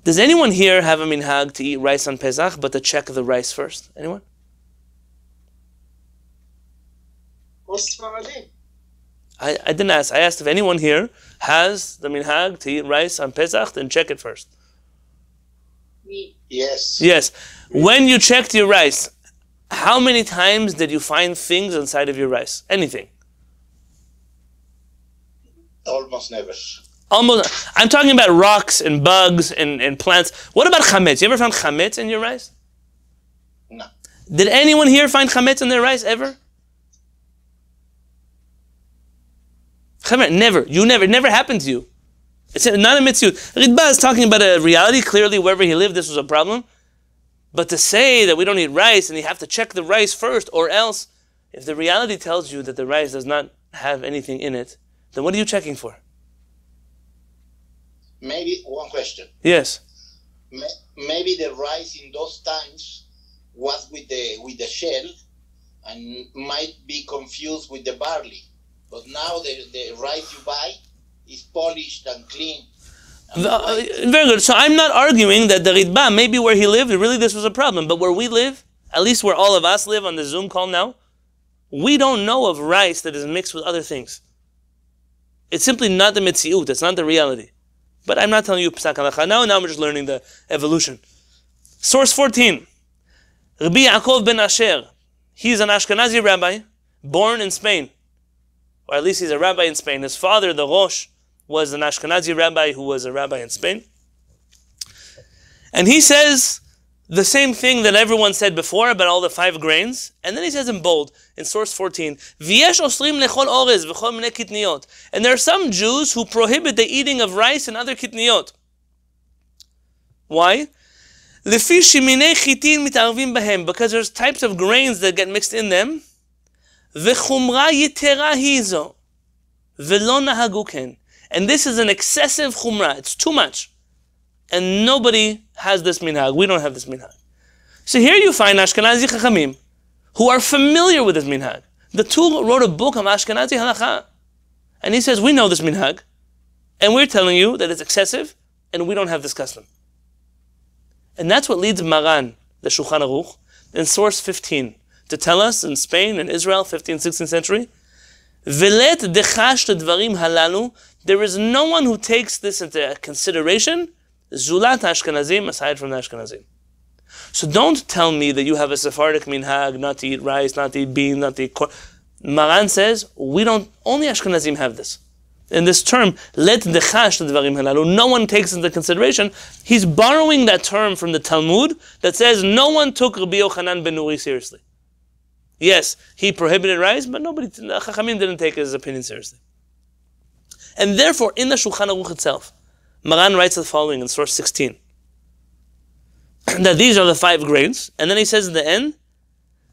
Does anyone here have a minhag to eat rice on Pesach but to check the rice first? Anyone? Most Sephardim. I didn't ask. I asked if anyone here has the minhag to eat rice on Pesach, then check it first. Me. Yes. Yes. When you checked your rice, how many times did you find things inside of your rice? Anything? Almost never. Almost. I'm talking about rocks and bugs and plants. What about chametz? You ever found chametz in your rice? No. Did anyone here find chametz in their rice ever? Never. You never. It never happened to you. It's not a mitzvah. Ritba is talking about a reality. Clearly, wherever he lived, this was a problem. But to say that we don't eat rice and you have to check the rice first, or else, if the reality tells you that the rice does not have anything in it, then what are you checking for? Maybe one question. Yes. Maybe the rice in those times was with the shell and might be confused with the barley. But now the rice you buy is polished and clean. Very good. So I'm not arguing that the Ritba, maybe where he lived, really this was a problem. But where we live, at least where all of us live on the Zoom call now, we don't know of rice that is mixed with other things. It's simply not the mitziut. It's not the reality. But I'm not telling you Pesach Halacha now. Now we're just learning the evolution. Source 14. Rabbi Yaakov ben Asher. He's an Ashkenazi rabbi, born in Spain. Or at least he's a rabbi in Spain. His father, the Rosh, was an Ashkenazi rabbi who was a rabbi in Spain. And he says the same thing that everyone said before about all the 5 grains. And then he says in bold, in source 14, V'yesh osrim lechol orez v'chol minei kitniyot. And there are some Jews who prohibit the eating of rice and other kitniyot. Why? Lefi sheminei chitin mitarvim bahem. Because there's types of grains that get mixed in them. V'chumra yitera hizo. V'lo nahagu ken. And this is an excessive chumrah. It's too much. And nobody has this minhag. We don't have this minhag. So here you find Ashkenazi Chachamim who are familiar with this minhag. The two wrote a book on Ashkenazi Halacha. And he says, we know this minhag. And we're telling you that it's excessive. And we don't have this custom. And that's what leads Maran, the Shulchan Aruch, in source 15, to tell us in Spain and Israel, 15th, 16th century, Velet dechash dvarim halalu. There is no one who takes this into consideration, Zulat Ashkenazim, aside from the Ashkenazim. So don't tell me that you have a Sephardic minhag, not to eat rice, not to eat beans, not to eat corn. Maran says, we don't, only Ashkenazim have this. In this term, let dechash dvarim halalu, no one takes into consideration. He's borrowing that term from the Talmud that says no one took Rabbi Yochanan ben Nuri seriously. Yes, he prohibited rice, but nobody, the Chachamim didn't take his opinion seriously. And therefore, in the Shulchan Aruch itself, Maran writes the following in source 16, that these are the 5 grains, and then he says in the end,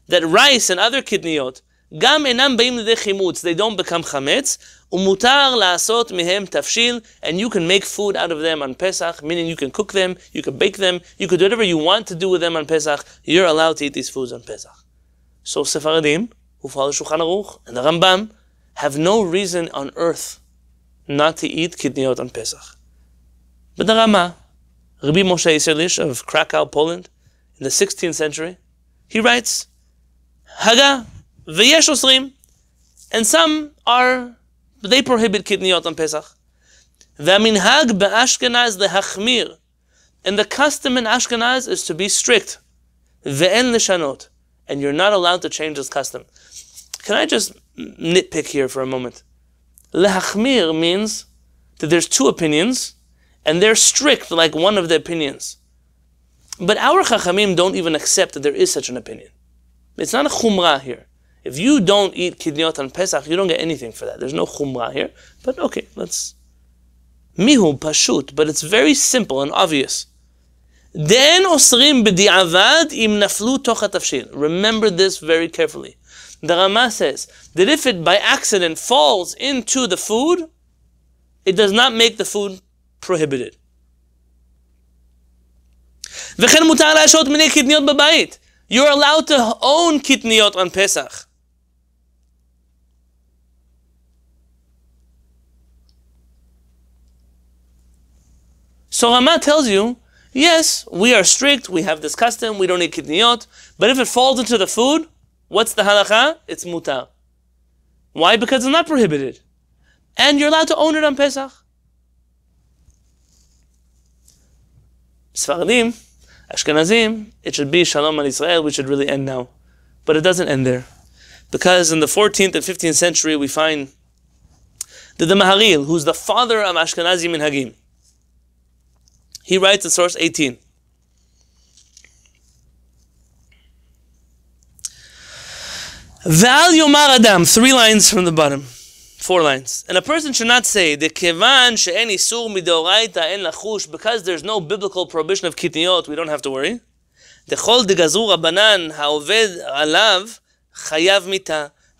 that rice and other kitniyot, gam enam baim lidei chimutz, they don't become chametz, umutar la'asot mehem tafshil, and you can make food out of them on Pesach, meaning you can cook them, you can bake them, you can do whatever you want to do with them on Pesach, you're allowed to eat these foods on Pesach. So Sephardim, who follow Shulchan Aruch and the Rambam, have no reason on earth not to eat kitniyot on Pesach. But the Rama, Rabbi Moshe Isserlish of Krakow, Poland, in the 16th century, he writes, Haga v'yesh osrim, and some they prohibit kitniyot on Pesach. V'aminhag be'Ashkenaz lehachmir, and the custom in Ashkenaz is to be strict. Ve'en lishanot, and you're not allowed to change this custom. Can I just nitpick here for a moment? Lehachmir means that there's 2 opinions, and they're strict like one of the opinions. But our Chachamim don't even accept that there is such an opinion. It's not a chumrah here. If you don't eat kitniyot on Pesach, you don't get anything for that. There's no chumrah here. But okay, let's... Mihu pashut, but it's very simple and obvious. De'en osrim b'di'avad im naflu tocha tafshil. Remember this very carefully. The Rama says that if it by accident falls into the food, it does not make the food prohibited. You're allowed to own Kitniyot on Pesach. So Rama tells you, yes, we are strict, we have this custom, we don't eat Kitniyot, but if it falls into the food, what's the halacha? It's mutar. Why? Because it's not prohibited. And you're allowed to own it on Pesach. Sefaradim, Ashkenazim, it should be Shalom al Israel, we should really end now. But it doesn't end there. Because in the 14th and 15th century we find that the Maharil, who's the father of Ashkenazi Minhagim, he writes in source 18. Val Yomar Adam, 3 lines from the bottom, 4 lines. And a person should not say, because there's no biblical prohibition of Kitniyot, we don't have to worry.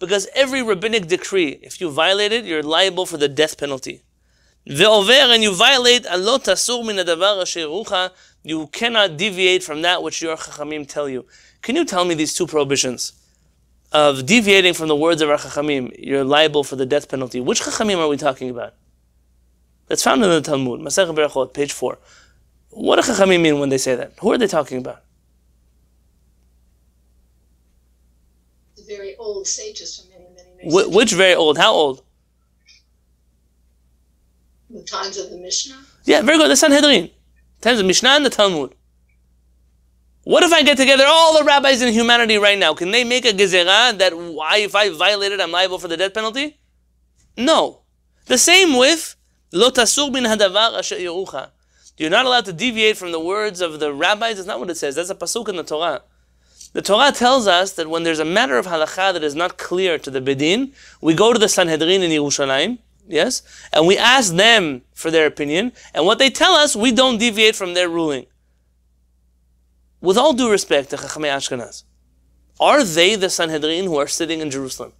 Because every rabbinic decree, if you violate it, you're liable for the death penalty. And you violate, you cannot deviate from that which your Chachamim tell you. Can you tell me these 2 prohibitions? Of deviating from the words of our Chachamim, you're liable for the death penalty. Which Chachamim are we talking about? That's found in the Talmud, Masechet Berachot, page 4. What do Chachamim mean when they say that? Who are they talking about? The very old sages from many Which very old? How old? The times of the Mishnah? Yeah, very good. The Sanhedrin. Times of Mishnah and the Talmud. What if I get together all the rabbis in humanity right now? Can they make a gezerah that if I violate it, I'm liable for the death penalty? No. The same with Lo tasur bin hadavar asher yerucha. You're not allowed to deviate from the words of the rabbis. That's not what it says. That's a pasuk in the Torah. The Torah tells us that when there's a matter of halakha that is not clear to the Bedin, we go to the Sanhedrin in Yerushalayim, yes, and we ask them for their opinion, and what they tell us, we don't deviate from their ruling. With all due respect to Chachamei Ashkenaz, are they the Sanhedrin who are sitting in Jerusalem?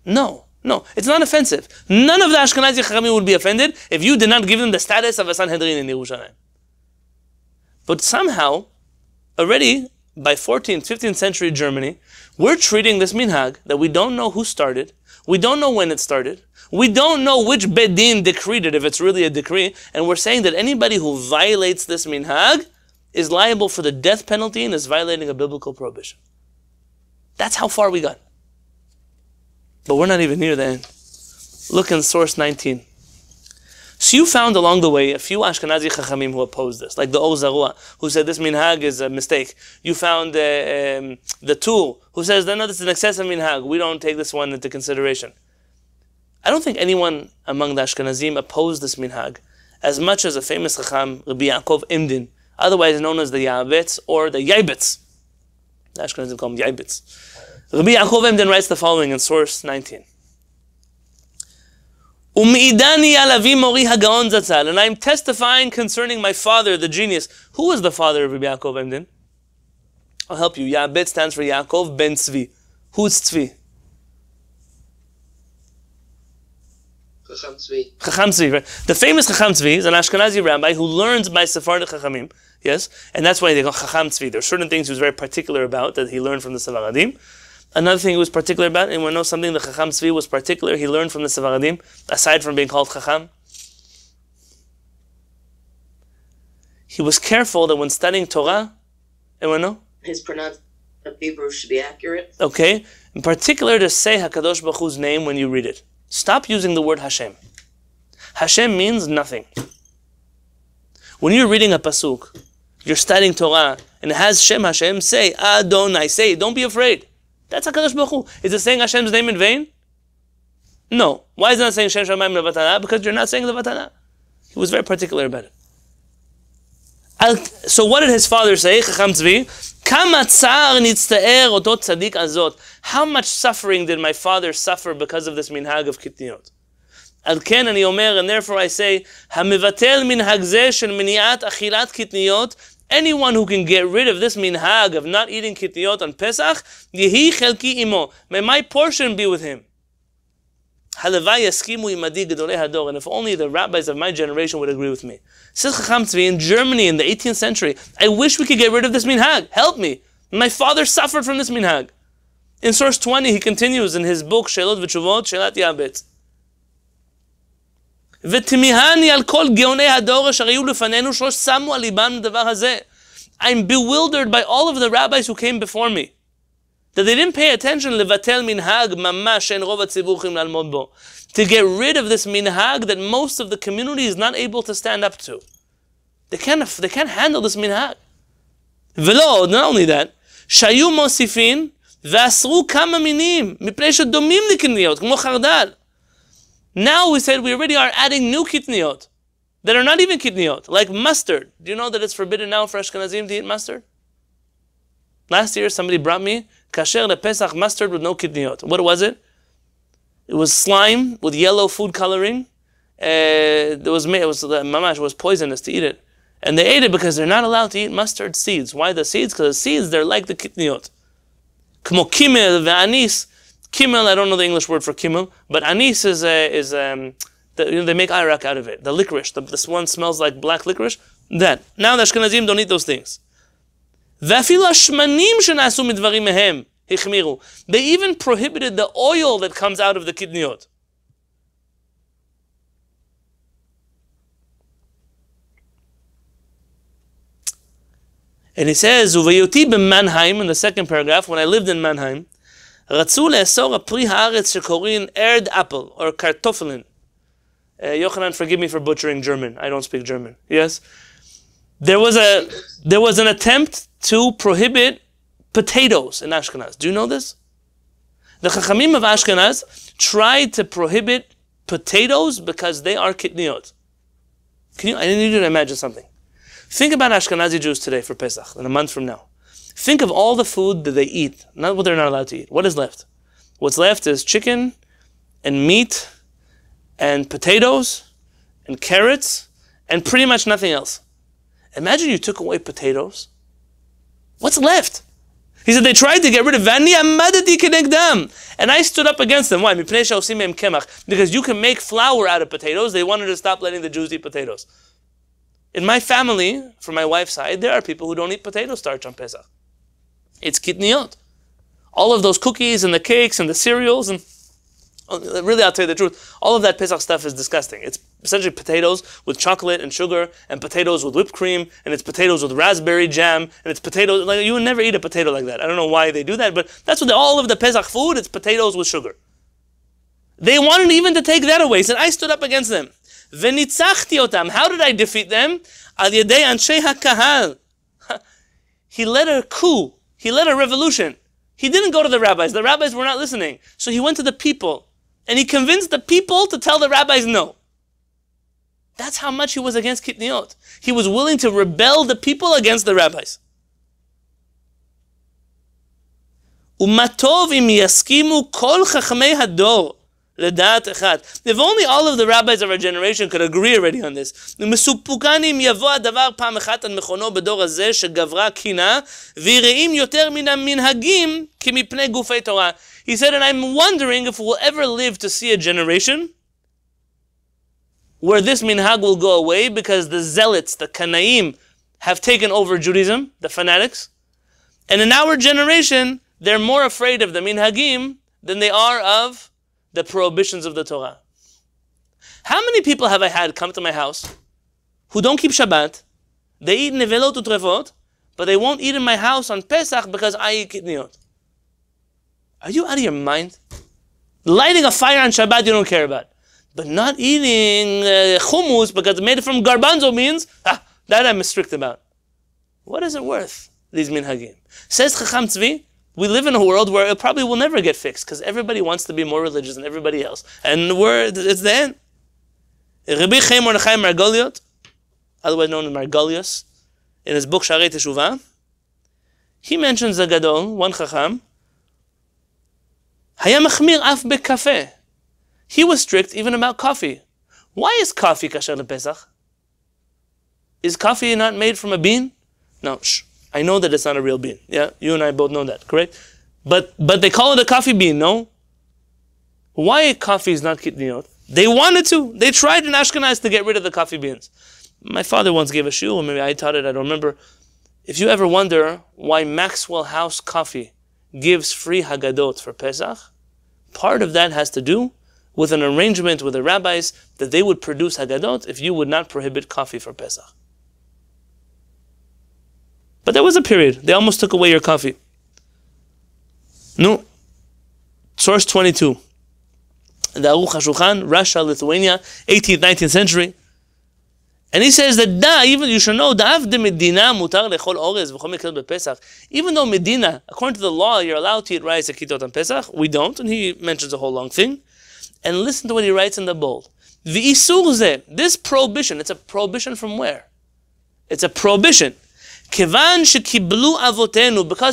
No, it's not offensive. None of the Ashkenazi Chachamim would be offended if you did not give them the status of a Sanhedrin in Yerushalayim. But somehow, already by 14th, 15th century Germany, we're treating this minhag that we don't know who started, we don't know when it started, we don't know which Bedin decreed it, if it's really a decree, and we're saying that anybody who violates this minhag is liable for the death penalty and is violating a biblical prohibition. That's how far we got. But we're not even near the end. Look in source 19. So you found along the way a few Ashkenazi Chachamim who opposed this, like the Ozarua, who said this minhag is a mistake. You found the Tur, who says, no, this is an excessive minhag. We don't take this one into consideration. I don't think anyone among the Ashkenazim opposed this minhag as much as a famous Chacham, Rabbi Yaakov Imdin, otherwise known as the Ya'abetz or the Yaibetz. The Ashkenazim call him Yaibetz. Rabbi Yaakov Imdin writes the following in source 19. And I'm testifying concerning my father, the genius. Who was the father of Rabbi Yaakov Imdin? I'll help you. Ya'abetz stands for Yaakov ben Tzvi. Who's Tzvi? Chacham Tzvi. Chacham Tzvi, right? The famous Chacham Tzvi is an Ashkenazi rabbi who learns by Sephardic Chachamim. Yes? And that's why they call Chacham Tzvi. There are certain things he was very particular about that he learned from the Sefaradim. Another thing he was particular about, and we know something the Chacham Tzvi was particular, he learned from the Sefaradim, aside from being called Chacham. He was careful that when studying Torah, anyone know? His pronunciation of Hebrew should be accurate. Okay. In particular, to say HaKadosh Baruch Hu's name when you read it. Stop using the word Hashem. Hashem means nothing. When you're reading a pasuk, you're studying Torah, and it has Shem Hashem, say Adonai, say it. Don't be afraid. That's HaKadosh Baruch Hu. Is it saying Hashem's name in vain? No. Why is it not saying Shem Shamayim Levatana? Because you're not saying Levatana. He was very particular about it. So what did his father say? Chacham Tzvi, Kama tsar nitzta'er otot tzadik azot. How much suffering did my father suffer because of this minhag of Kitniyot? Al ken ani omer, and therefore I say, hamivatel minhag zeh shel miniat achilat Kitniyot. Anyone who can get rid of this minhag of not eating Kitniyot on Pesach, yehi chelki imo. May my portion be with him. Halevy yaskimu imadi gedolei hador, and if only the rabbis of my generation would agree with me. Says Chacham Tzvi, in Germany in the 18th century, I wish we could get rid of this minhag. Help me. My father suffered from this minhag. In source 20, he continues in his book, Shelot v'Tshuvot, Shelat Yabetz. ותמיהני על כל גאוני הדור אשר היו לפנינו שלא שמו על ליבם לדבר הזה. I'm bewildered by all of the rabbis who came before me, that they didn't pay attention לבטל מנהג ממש שאין רוב הציבור יכולים לעמוד בו. To get rid of this minhag that most of the community is not able to stand up to. They can't handle this minhag. ולא, not only that, שהיו מוסיפין ואסרו כמה מינים מפני שדומים לקטניות, כמו חרדל. Now we said we already are adding new kitniyot that are not even kitniyot, like mustard. Do you know that it's forbidden now for Ashkenazim to eat mustard? Last year somebody brought me kasher lePesach mustard with no kitniyot. What was it? It was slime with yellow food coloring. It was poisonous to eat it. And they ate it because they're not allowed to eat mustard seeds. Why the seeds? Because the seeds, they're like the kitniyot. Kmo kimel ve'anis. Kimmel, I don't know the English word for kimmel, but anis is they make arak out of it. The licorice, this one smells like black licorice. That. Now the Ashkenazim don't eat those things. They even prohibited the oil that comes out of the kitniyot. And he says, "Uvayoti b'Mannheim," in the second paragraph, when I lived in Mannheim, רצו לאסור הפרי הארץ שקוראים ארד apple or kartoffeln. Yochanan, forgive me for butchering German. I don't speak German. Yes? There was an attempt to prohibit potatoes in Ashkenaz. Do you know this? The Chachamim of Ashkenaz tried to prohibit potatoes because they are kitniyot. I need you to imagine something. Think about Ashkenazi Jews today for Pesach, in a month from now. Think of all the food that they eat, not what they're not allowed to eat. What is left? What's left is chicken and meat and potatoes and carrots and pretty much nothing else. Imagine you took away potatoes. What's left? He said they tried to get rid of Vani Amadati Kenegdam. And I stood up against them. Why? Because you can make flour out of potatoes. They wanted to stop letting the Jews eat potatoes. In my family, from my wife's side, there are people who don't eat potato starch on Pesach. It's kitniyot. All of those cookies and the cakes and the cereals and really, I'll tell you the truth, all of that Pesach stuff is disgusting. It's essentially potatoes with chocolate and sugar and potatoes with whipped cream and it's potatoes with raspberry jam and it's potatoes, like you would never eat a potato like that. I don't know why they do that, but that's what all of the Pesach food, it's potatoes with sugar. They wanted even to take that away. He said, I stood up against them. V'nitzachti otam. How did I defeat them? Al yedei anshei hakahal. He led a coup. He led a revolution. He didn't go to the rabbis. The rabbis were not listening. So he went to the people. And he convinced the people to tell the rabbis no. That's how much he was against Kitniyot. He was willing to rebel the people against the rabbis. Umatov im yaskimu kol chachamei hador. If only all of the rabbis of our generation could agree already on this. He said, and I'm wondering if we'll ever live to see a generation where this minhag will go away because the zealots, the Kanaim, have taken over Judaism, the fanatics. And in our generation, they're more afraid of the minhagim than they are of the prohibitions of the Torah. How many people have I had come to my house who don't keep Shabbat, they eat nevelot utrefot, but they won't eat in my house on Pesach because I eat kitniyot? Are you out of your mind? Lighting a fire on Shabbat you don't care about, but not eating hummus because it's made from garbanzo beans, that I'm strict about. What is it worth, these minhagim? Says Chacham Tzvi, we live in a world where it probably will never get fixed because everybody wants to be more religious than everybody else. And it's the end. Rabbi Chaim Mordechai Margoliot, otherwise known as Margolius, in his book Shaar Teshuvah, he mentions the Gadol, one Chacham, Haya machmir af bekafeh. He was strict even about coffee. Why is coffee kasher lePesach? Is coffee not made from a bean? No, I know that it's not a real bean. Yeah, you and I both know that, correct? But they call it a coffee bean, no? Why coffee is not Kitniyot? They wanted to. They tried in Ashkenaz to get rid of the coffee beans. My father once gave a shiur, maybe I taught it, I don't remember. If you ever wonder why Maxwell House Coffee gives free Haggadot for Pesach, part of that has to do with an arrangement with the rabbis that they would produce Haggadot if you would not prohibit coffee for Pesach. But there was a period. They almost took away your coffee. No. Source 22. The Aruch HaShulchan, Russia, Lithuania, 18th, 19th century. And he says that even you should know even though Medina, according to the law, you're allowed to eat rice at Kitniyot on Pesach, we don't, and he mentions a whole long thing. And listen to what he writes in the bold. This prohibition, it's a prohibition from where? It's a prohibition. Because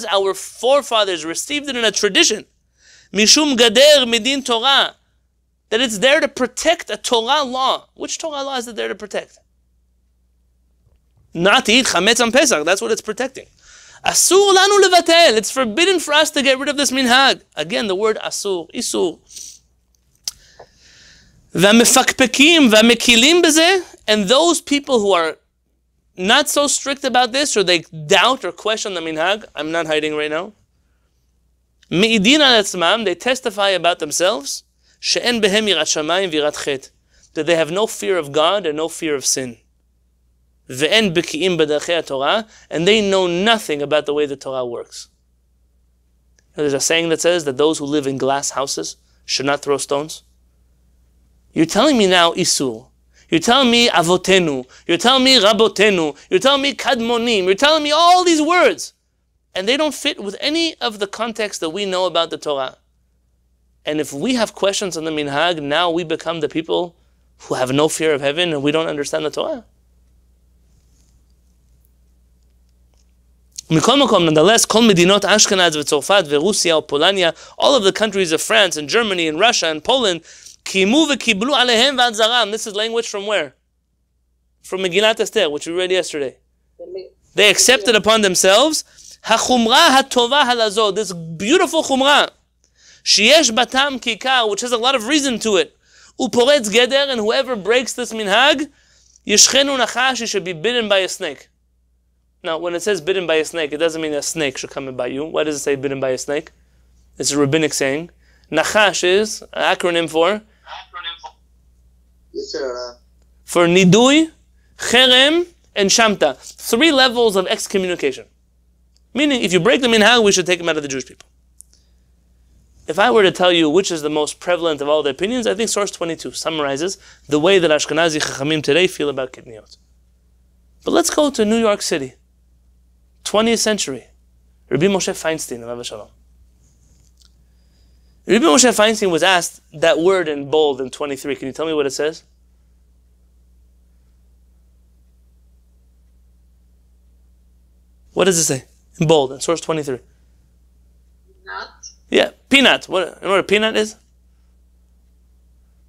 our forefathers received it in a tradition. Mishum gader medin Torah. That it's there to protect a Torah law. Which Torah law is it there to protect? Not to eat chametz on Pesach. That's what it's protecting. Asur lanu levatel. It's forbidden for us to get rid of this minhag. Again, the word asur, isur. V'mefakpekim v'mekilim b'zeh. And those people who are not so strict about this, or they doubt or question the minhag, I'm not hiding right now. Me'idin al etzmam, they testify about themselves, she'en behem yirat HaShamayim v'yirat chet, that they have no fear of God and no fear of sin. Ve'en beki'im b'derechei Torah, and they know nothing about the way the Torah works. There's a saying that says that those who live in glass houses should not throw stones. You're telling me now isur. You're telling me avotenu. You're telling me rabotenu. You're telling me kadmonim. You're telling me all these words. And they don't fit with any of the context that we know about the Torah. And if we have questions on the minhag, now we become the people who have no fear of heaven and we don't understand the Torah. Nonetheless, kol medinot Ashkenaz v'Tzorfat v'Rusia Polania, all of the countries of France and Germany and Russia and Poland, kimu v'kiblu alehem v'ad zaram. This is language from where? From Megillat Esther, which we read yesterday. They accepted upon themselves hachumra hatova halazo, this beautiful chumrah, sheyesh batam kikar, which has a lot of reason to it. Uporetz geder, and whoever breaks this minhag, yishchenu nachash, he should be bitten by a snake. Now, when it says bitten by a snake, it doesn't mean a snake should come and bite you. Why does it say bitten by a snake? It's a rabbinic saying. Nachash is an acronym for? For nidui, cherem, and shamta. 3 levels of excommunication. Meaning, if you break the minhag, we should take them out of the Jewish people. If I were to tell you which is the most prevalent of all the opinions, I think source 22 summarizes the way that Ashkenazi Chachamim today feel about Kitniyot. But let's go to New York City. 20th century. Rabbi Moshe Feinstein, Alav Shalom. Rabbi Moshe Feinstein was asked that word in bold in 23. Can you tell me what it says? What does it say? In bold, in source 23. Nut? Yeah, peanut. You know what a peanut is?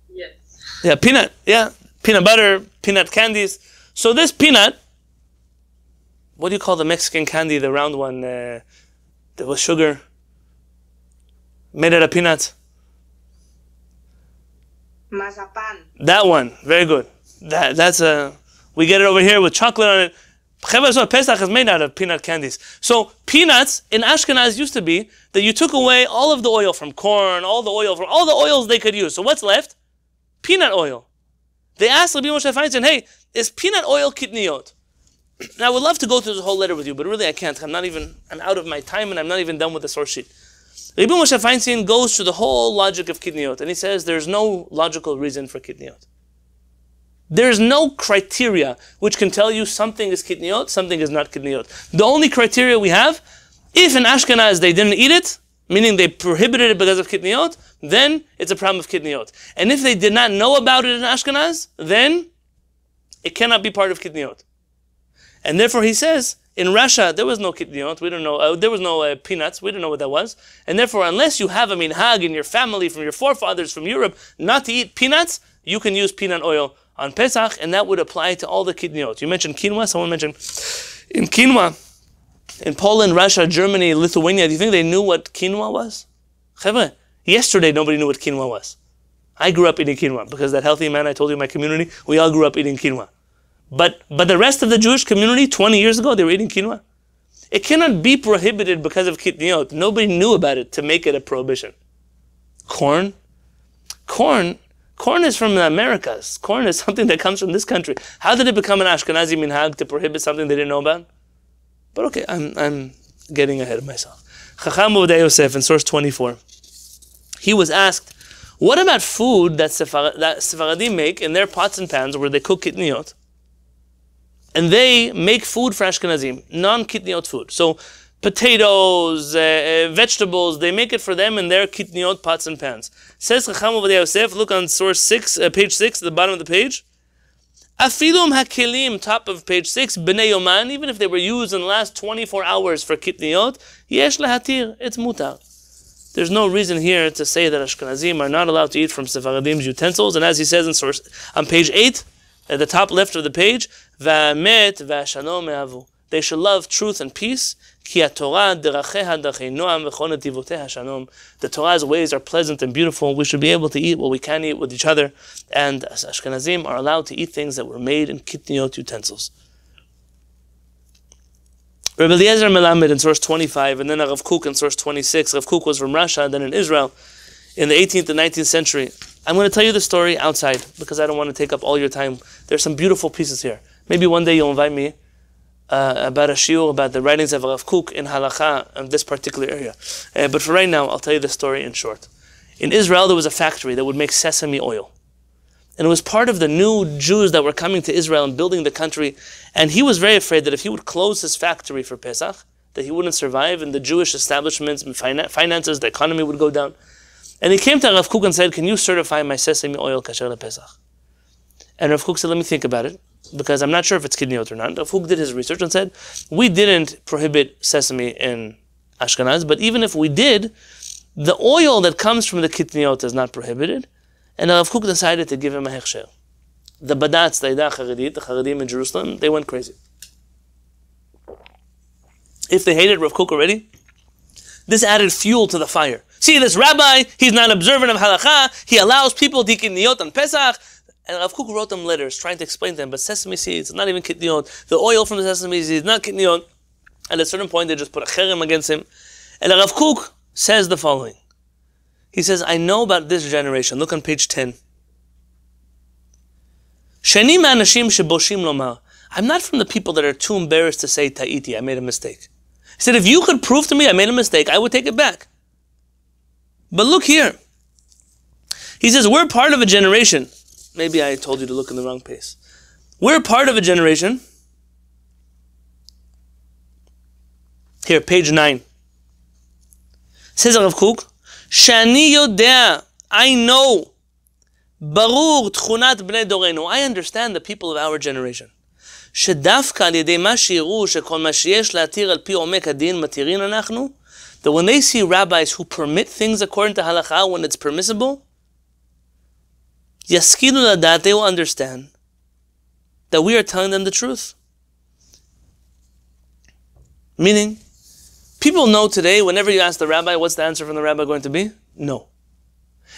Yes. Yeah, peanut. Yeah, peanut butter, peanut candies. So this peanut, what do you call the Mexican candy, the round one, that was sugar, made out of peanuts? Mazapan. That one, very good. That's we get it over here with chocolate on it. Pesach is made out of peanut candies. So peanuts in Ashkenaz used to be that you took away all of the oil from corn, all the oils they could use. So what's left? Peanut oil. They asked Rabbi Moshe Feinstein, hey, is peanut oil Kitniyot? Now I would love to go through this whole letter with you, but really I can't. I'm out of my time and I'm not even done with the source sheet. Rabbi Moshe Feinstein goes through the whole logic of Kitniyot and he says there's no logical reason for Kitniyot. There's no criteria which can tell you something is Kitniyot, something is not Kitniyot. The only criteria we have, if in Ashkenaz they didn't eat it, meaning they prohibited it because of Kitniyot, then it's a problem of Kitniyot. And if they did not know about it in Ashkenaz, then it cannot be part of Kitniyot. And therefore he says, in Russia there was no Kitniyot, we don't know, there was no peanuts, we don't know what that was. And therefore unless you have a minhag in your family, from your forefathers, from Europe, not to eat peanuts, you can use peanut oil on Pesach, and that would apply to all the Kitniyot. You mentioned quinoa, someone mentioned in quinoa, in Poland, Russia, Germany, Lithuania, do you think they knew what quinoa was? Yesterday nobody knew what quinoa was. I grew up eating quinoa because that healthy man I told you in my community, we all grew up eating quinoa. But the rest of the Jewish community, 20 years ago, they were eating quinoa. It cannot be prohibited because of Kitniyot. Nobody knew about it to make it a prohibition. Corn is from the Americas. Corn is something that comes from this country. How did it become an Ashkenazi minhag to prohibit something they didn't know about? But okay, I'm getting ahead of myself. Chacham Ovdei Yosef in source 24. He was asked, what about food that Sefaradim make in their pots and pans where they cook Kitniyot? And they make food for Ashkenazim, non-Kitniyot food. So potatoes, vegetables, they make it for them in their Kitniyot pots and pans. Says Chacham Ovdei Yosef, look on source 6, page 6, at the bottom of the page. Afilum hakelim, top of page 6, b'nei yoman, even if they were used in the last 24 hours for Kitniyot, yesh lahatir, it's mutar. There's no reason here to say that Ashkenazim are not allowed to eat from Sefaradim's utensils. And as he says in source on page 8, at the top left of the page, va'amet va'shalom me'avu. They should love truth and peace. Ki haTorah deracheha derechei noam v'chol netivoteha shalom. The Torah's ways are pleasant and beautiful. We should be able to eat what we can eat with each other. And Ashkenazim are allowed to eat things that were made in Kitniyot utensils. Rabbi Eliezer Melamed in source 25, and then Rav Kook in source 26. Rav Kook was from Russia, then in Israel, in the 18th and 19th century. I'm going to tell you the story outside, because I don't want to take up all your time. There's some beautiful pieces here. Maybe one day you'll invite me about a shiur, about the writings of Rav Kook in Halakha, in this particular area. But for right now, I'll tell you the story in short. In Israel, there was a factory that would make sesame oil. And it was part of the new Jews that were coming to Israel and building the country. And he was very afraid that if he would close his factory for Pesach, that he wouldn't survive, and the Jewish establishments and finances, the economy would go down. And he came to Rav Kook and said, can you certify my sesame oil kasher lePesach? And Rav Kook said, let me think about it, because I'm not sure if it's Kitniyot or not. Rav Kook did his research and said, we didn't prohibit sesame in Ashkenaz, but even if we did, the oil that comes from the Kitniyot is not prohibited. And Rav Kook decided to give him a hechsher. The Badatz, the Ida Charedit, the Charedim in Jerusalem, they went crazy. If they hated Rav Kook already, this added fuel to the fire. See, this rabbi, he's not observant of halakha, he allows people to eat Kitniyot on Pesach. And Rav Kook wrote them letters trying to explain to them, but sesame seeds, not even Kitniyot. The oil from the sesame seeds, not Kitniyot. At a certain point, they just put a cherem against him. And Rav Kook says the following. He says, I know about this generation. Look on page 10. Sheni ma'anashim sheboshim lomar. I'm not from the people that are too embarrassed to say, ta'iti, I made a mistake. He said, if you could prove to me I made a mistake, I would take it back. But look here. He says, we're part of a generation. Maybe I told you to look in the wrong place. We're part of a generation. Here, page 9. Says Rav Kook, Shani yodea, I know. Barur tchunat bnei dorenu. I understand the people of our generation. שדווקא על ידי מה שיראו שכל מה שיש להתיר על פי עומק הדין מתירים אנחנו, that when they see rabbis who permit things according to halakha when it's permissible, ישכילו לדעת, they will understand that we are telling them the truth. Meaning, people know today, whenever you ask the rabbi, what's the answer from the rabbi going to be? No.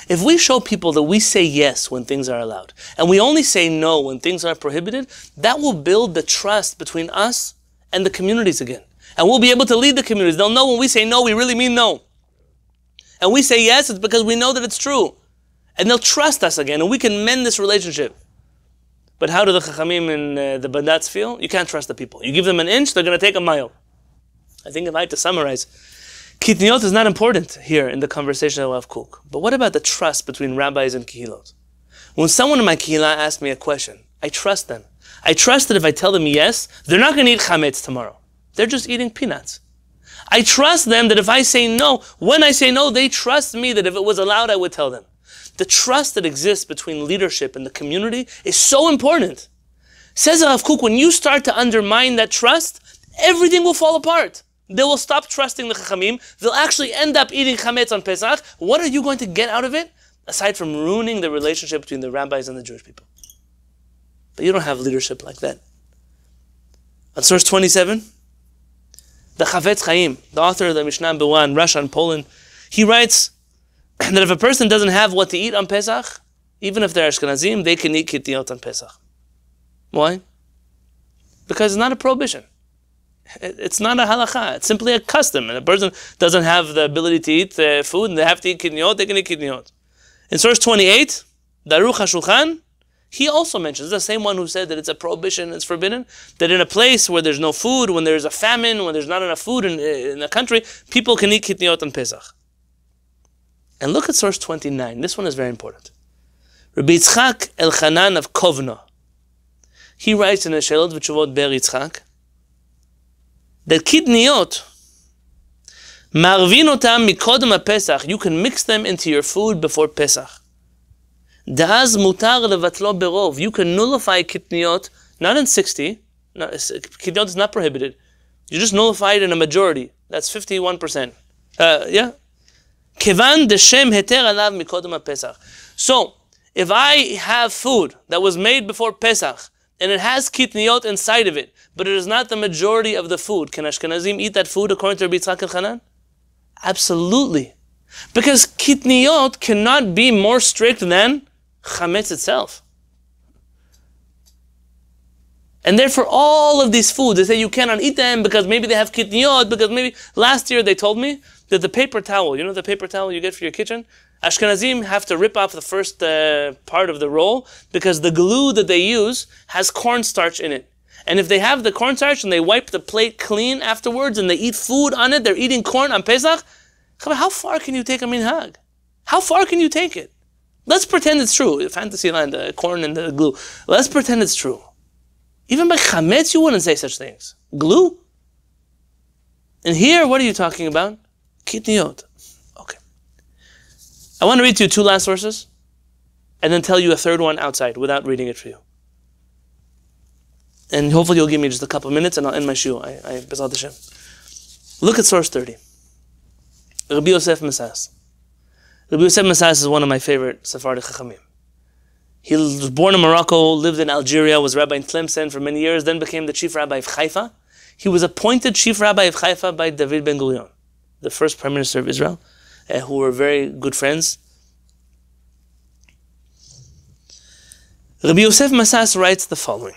If we show people that we say yes when things are allowed, and we only say no when things are prohibited, that will build the trust between us and the communities again. And we'll be able to lead the communities. They'll know when we say no, we really mean no. And we say yes, it's because we know that it's true. And they'll trust us again, and we can mend this relationship. But how do the Chachamim and the Badatz feel? You can't trust the people. You give them an inch, they're going to take a mile. I think if I had to summarize, Kitniyot is not important here in the conversation of Rav Kook. But what about the trust between rabbis and Kehillot? When someone in my Kehillah asks me a question, I trust them. I trust that if I tell them yes, they're not going to eat chametz tomorrow. They're just eating peanuts. I trust them that if I say no, when I say no, they trust me that if it was allowed, I would tell them. The trust that exists between leadership and the community is so important. Says Rav Kook, when you start to undermine that trust, everything will fall apart. They will stop trusting the Chachamim. They'll actually end up eating chametz on Pesach. What are you going to get out of it? Aside from ruining the relationship between the rabbis and the Jewish people. But you don't have leadership like that. On source 27, the Chavetz Chaim, the author of the Mishnah in Bewan, Russia and Poland, he writes that if a person doesn't have what to eat on Pesach, even if they're Ashkenazim, they can eat Kitniyot on Pesach. Why? Because it's not a prohibition. It's not a halakha. It's simply a custom. And a person doesn't have the ability to eat food and they have to eat Kitniyot, they can eat Kitniyot. In source 28, Daruch HaShulchan, he also mentions, the same one who said that it's a prohibition, it's forbidden, that in a place where there's no food, when there's a famine, when there's not enough food in the country, people can eat Kitniyot on Pesach. And look at source 29. This one is very important. Rabbi Yitzchak Elchanan of Kovna, he writes in a Shelot V'Tshuvot Ber Yitzchak that Kitniyot, marvin otam mikodem Pesach, you can mix them into your food before Pesach. Da'az mutar levatlo berov, you can nullify Kitniyot, not in 60, Kitniyot is not prohibited. You just nullify it in a majority. That's 51%. Yeah? Kevan deshem heter alav mikodem Pesach. So, if I have food that was made before Pesach, and it has Kitniyot inside of it, but it is not the majority of the food, can Ashkenazim eat that food according to Rabbi Yitzchak Elchanan? Absolutely. Because Kitniyot cannot be more strict than Chametz itself. And therefore all of these foods, they say you cannot eat them because maybe they have Kitniyot, because maybe last year they told me that the paper towel, you know the paper towel you get for your kitchen? Ashkenazim have to rip off the first part of the roll because the glue that they use has cornstarch in it. And if they have the cornstarch and they wipe the plate clean afterwards and they eat food on it, they're eating corn on Pesach, how far can you take a minhag? How far can you take it? Let's pretend it's true. Fantasy land, the corn and the glue. Let's pretend it's true. Even by chametz, you wouldn't say such things. Glue? And here, what are you talking about? Kitniyot. Okay. I want to read to you two last sources, and then tell you a third one outside, without reading it for you. And hopefully you'll give me just a couple of minutes, and I'll end my shiur. I B'ezrat Hashem. Look at source 30. Rabbi Yosef Masas. Rabbi Yosef Masas is one of my favorite Sephardic Chachamim. He was born in Morocco, lived in Algeria, was rabbi in Tlemcen for many years, then became the chief rabbi of Haifa. He was appointed chief rabbi of Haifa by David Ben Gurion, the first prime minister of Israel, who were very good friends. Rabbi Yosef Masas writes the following.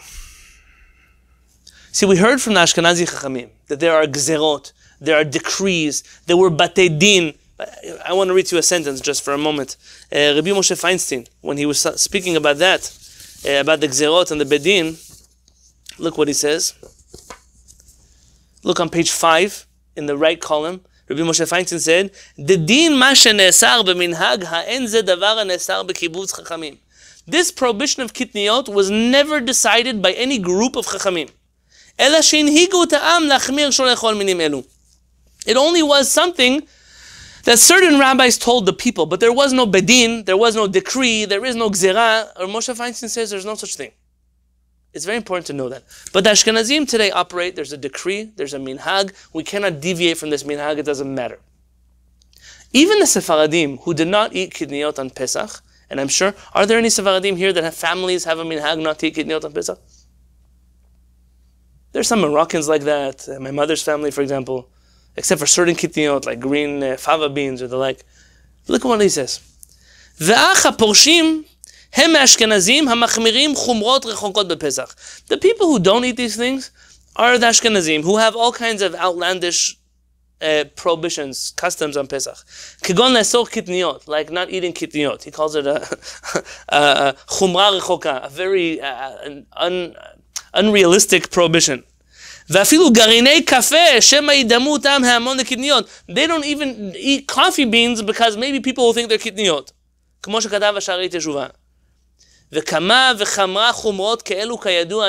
See, we heard from the Ashkenazi Chachamim that there are gzerot, there are decrees, there were batei din. I want to read you a sentence just for a moment. Rabbi Moshe Feinstein, when he was speaking about that, about the gzerot and the bedin, look what he says. Look on page 5 in the right column. Rabbi Moshe Feinstein said, "The din ma shenesar b'minhag ha'en ze davar nesar b'kibbutz chachamim." This prohibition of kitniyot was never decided by any group of chachamim. Ela shenhigu ta'am lachmir sholechol minim elu. It only was something that certain rabbis told the people, but there was no bedin, there was no decree, there is no gzera. Or Moshe Feinstein says there's no such thing. It's very important to know that. But the Ashkenazim today operate, there's a decree, there's a minhag, we cannot deviate from this minhag, it doesn't matter. Even the Sefaradim who did not eat Kitniyot on Pesach, and I'm sure, are there any Sefaradim here that have families have a minhag not to eat Kitniyot on Pesach? There's some Moroccans like that, my mother's family for example, except for certain kitniyot, like green fava beans or the like. Look at what he says. The people who don't eat these things are the Ashkenazim, who have all kinds of outlandish prohibitions, customs on Pesach. Like not eating kitniyot. He calls it a chumra rechoka, a very unrealistic prohibition. They don't even eat coffee beans because maybe people will think they're kitniyot. And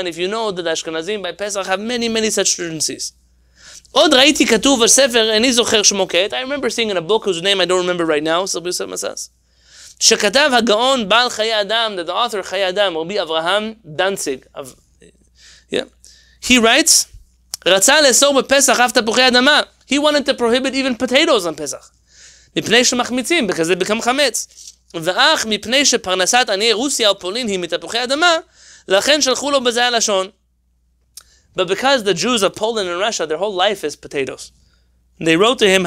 if you know that the Ashkenazim by Pesach have many such stringencies. I remember seeing in a book whose name I don't remember right now, that the author Chayei Adam, Rabbi Avraham Danzig, he writes, he wanted to prohibit even potatoes on Pesach. Because they become chametz. But because the Jews of Poland and Russia, their whole life is potatoes. They wrote to him,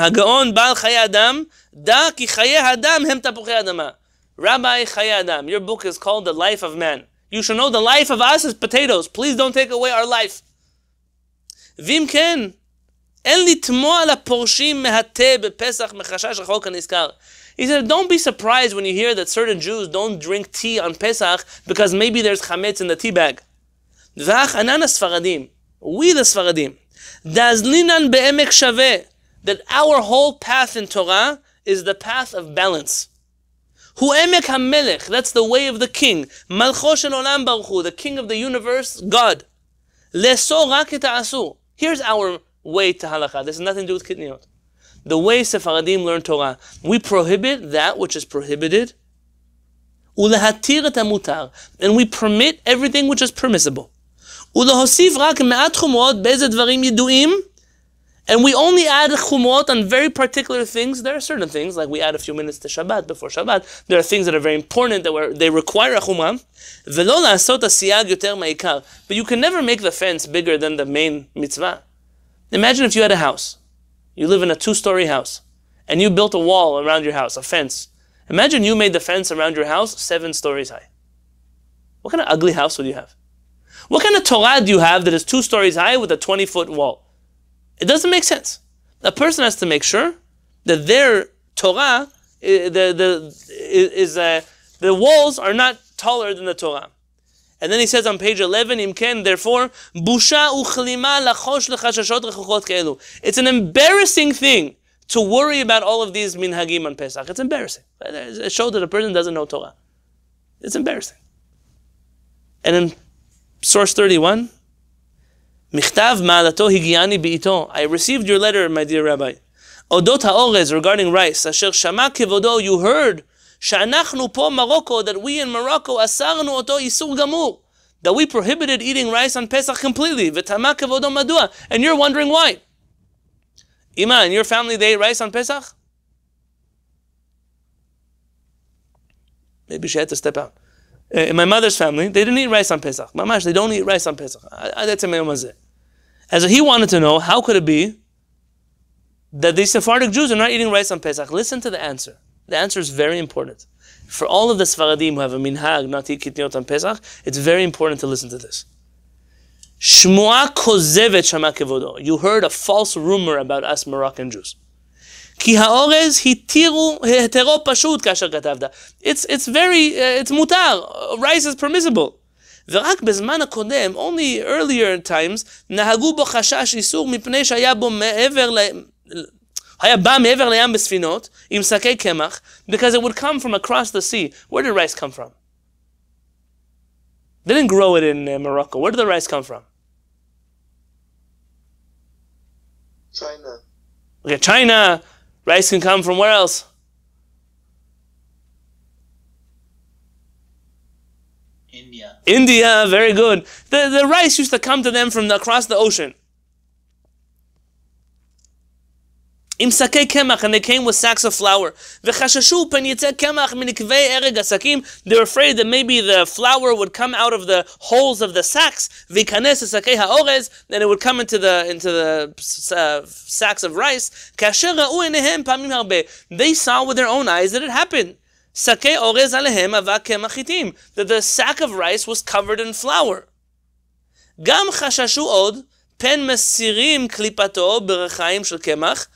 Rabbi Chaye Adam, your book is called The Life of Man. You should know the life of us is potatoes. Please don't take away our life. Vim ken, en litmoa la porshim mehate bepesach mechashash rachok hanizkar. He said, don't be surprised when you hear that certain Jews don't drink tea on Pesach because maybe there's chametz in the tea bag. V'ach anana Sfaradim, we the Sfaradim, dazlinan be'emek shaveh, that our whole path in Torah is the path of balance. Hu emek hamelech, that's the way of the king. Malcho shel olam baruch hu, the king of the universe, God. Leso rak et ha'asur. Here's our way to halakha. This has nothing to do with Kitniyot. The way Sefaradim learn Torah, we prohibit that which is prohibited, ulehatir et hamutar, and we permit everything which is permissible. Ulehosif rak me'at chumrot be'ezeh dvarim yiduim, and we only add chumrot on very particular things. There are certain things, like we add a few minutes to Shabbat before Shabbat. There are things that are very important that they require a chumrah. Velo la'asot hasiyag yoter ma'ikar. But you can never make the fence bigger than the main mitzvah. Imagine if you had a house. You live in a 2-story house, and you built a wall around your house, a fence. Imagine you made the fence around your house 7 stories high. What kind of ugly house would you have? What kind of Torah do you have that is 2 stories high with a 20-foot wall? It doesn't make sense. A person has to make sure that their Torah, the walls are not taller than the Torah. And then he says on page 11, Imken, therefore, busha uchlima lachosh lechashashot rechokot ke'elu. It's an embarrassing thing to worry about all of these minhagim on Pesach. It's embarrassing. It shows that a person doesn't know Torah. It's embarrassing. And in source 31, Michtav ma'alato higiani bi'ito. I received your letter, my dear Rabbi. Odot ha'orez, regarding rice. Asher shama kevodo, you heard Sha'anachnu po Morocco, that we in Morocco asarnu oto isur gamur, that we prohibited eating rice on Pesach completely. V'tama kevodo madua, and you're wondering why. Ima, in your family they ate rice on Pesach? Maybe she had to step out. In my mother's family, they didn't eat rice on Pesach. Mamash, they don't eat rice on Pesach. As he wanted to know, how could it be that these Sephardic Jews are not eating rice on Pesach? Listen to the answer. The answer is very important. For all of the Sfaradim who have a minhag not to eat Kitniyot on Pesach, it's very important to listen to this. Shmu'a kozevet shama kevodo. You heard a false rumor about us Moroccan Jews. Ki ha'orez hitiru hetero pashut kasher katavda. It's mutar. Rice is permissible. ורק בזמן הקודם, only earlier times, נהגו בו חשש איסור מפני שהיה בו מעבר היה בא מעבר לים בספינות, עם שקי קמח, because it would come from across the sea. Where did rice come from? They didn't grow it in Morocco. Where did the rice come from? China. Okay, China. Rice can come from where else? India, very good. The rice used to come to them from across the ocean. Im sakei kemach, and they came with sacks of flour. V'chashashu pen yitzeh kemach minikvei ereg hasakim. They were afraid that maybe the flour would come out of the holes of the sacks. V'ikanes sakei haorez, then it would come into the sacks of rice. Kasher ra'u enehem pamim harbe. They saw with their own eyes that it happened. Sakei orez alehem ava kemach hitim, that the sack of rice was covered in flour. Gam chashashu od pen mesirim klipato berechaim shel kemach.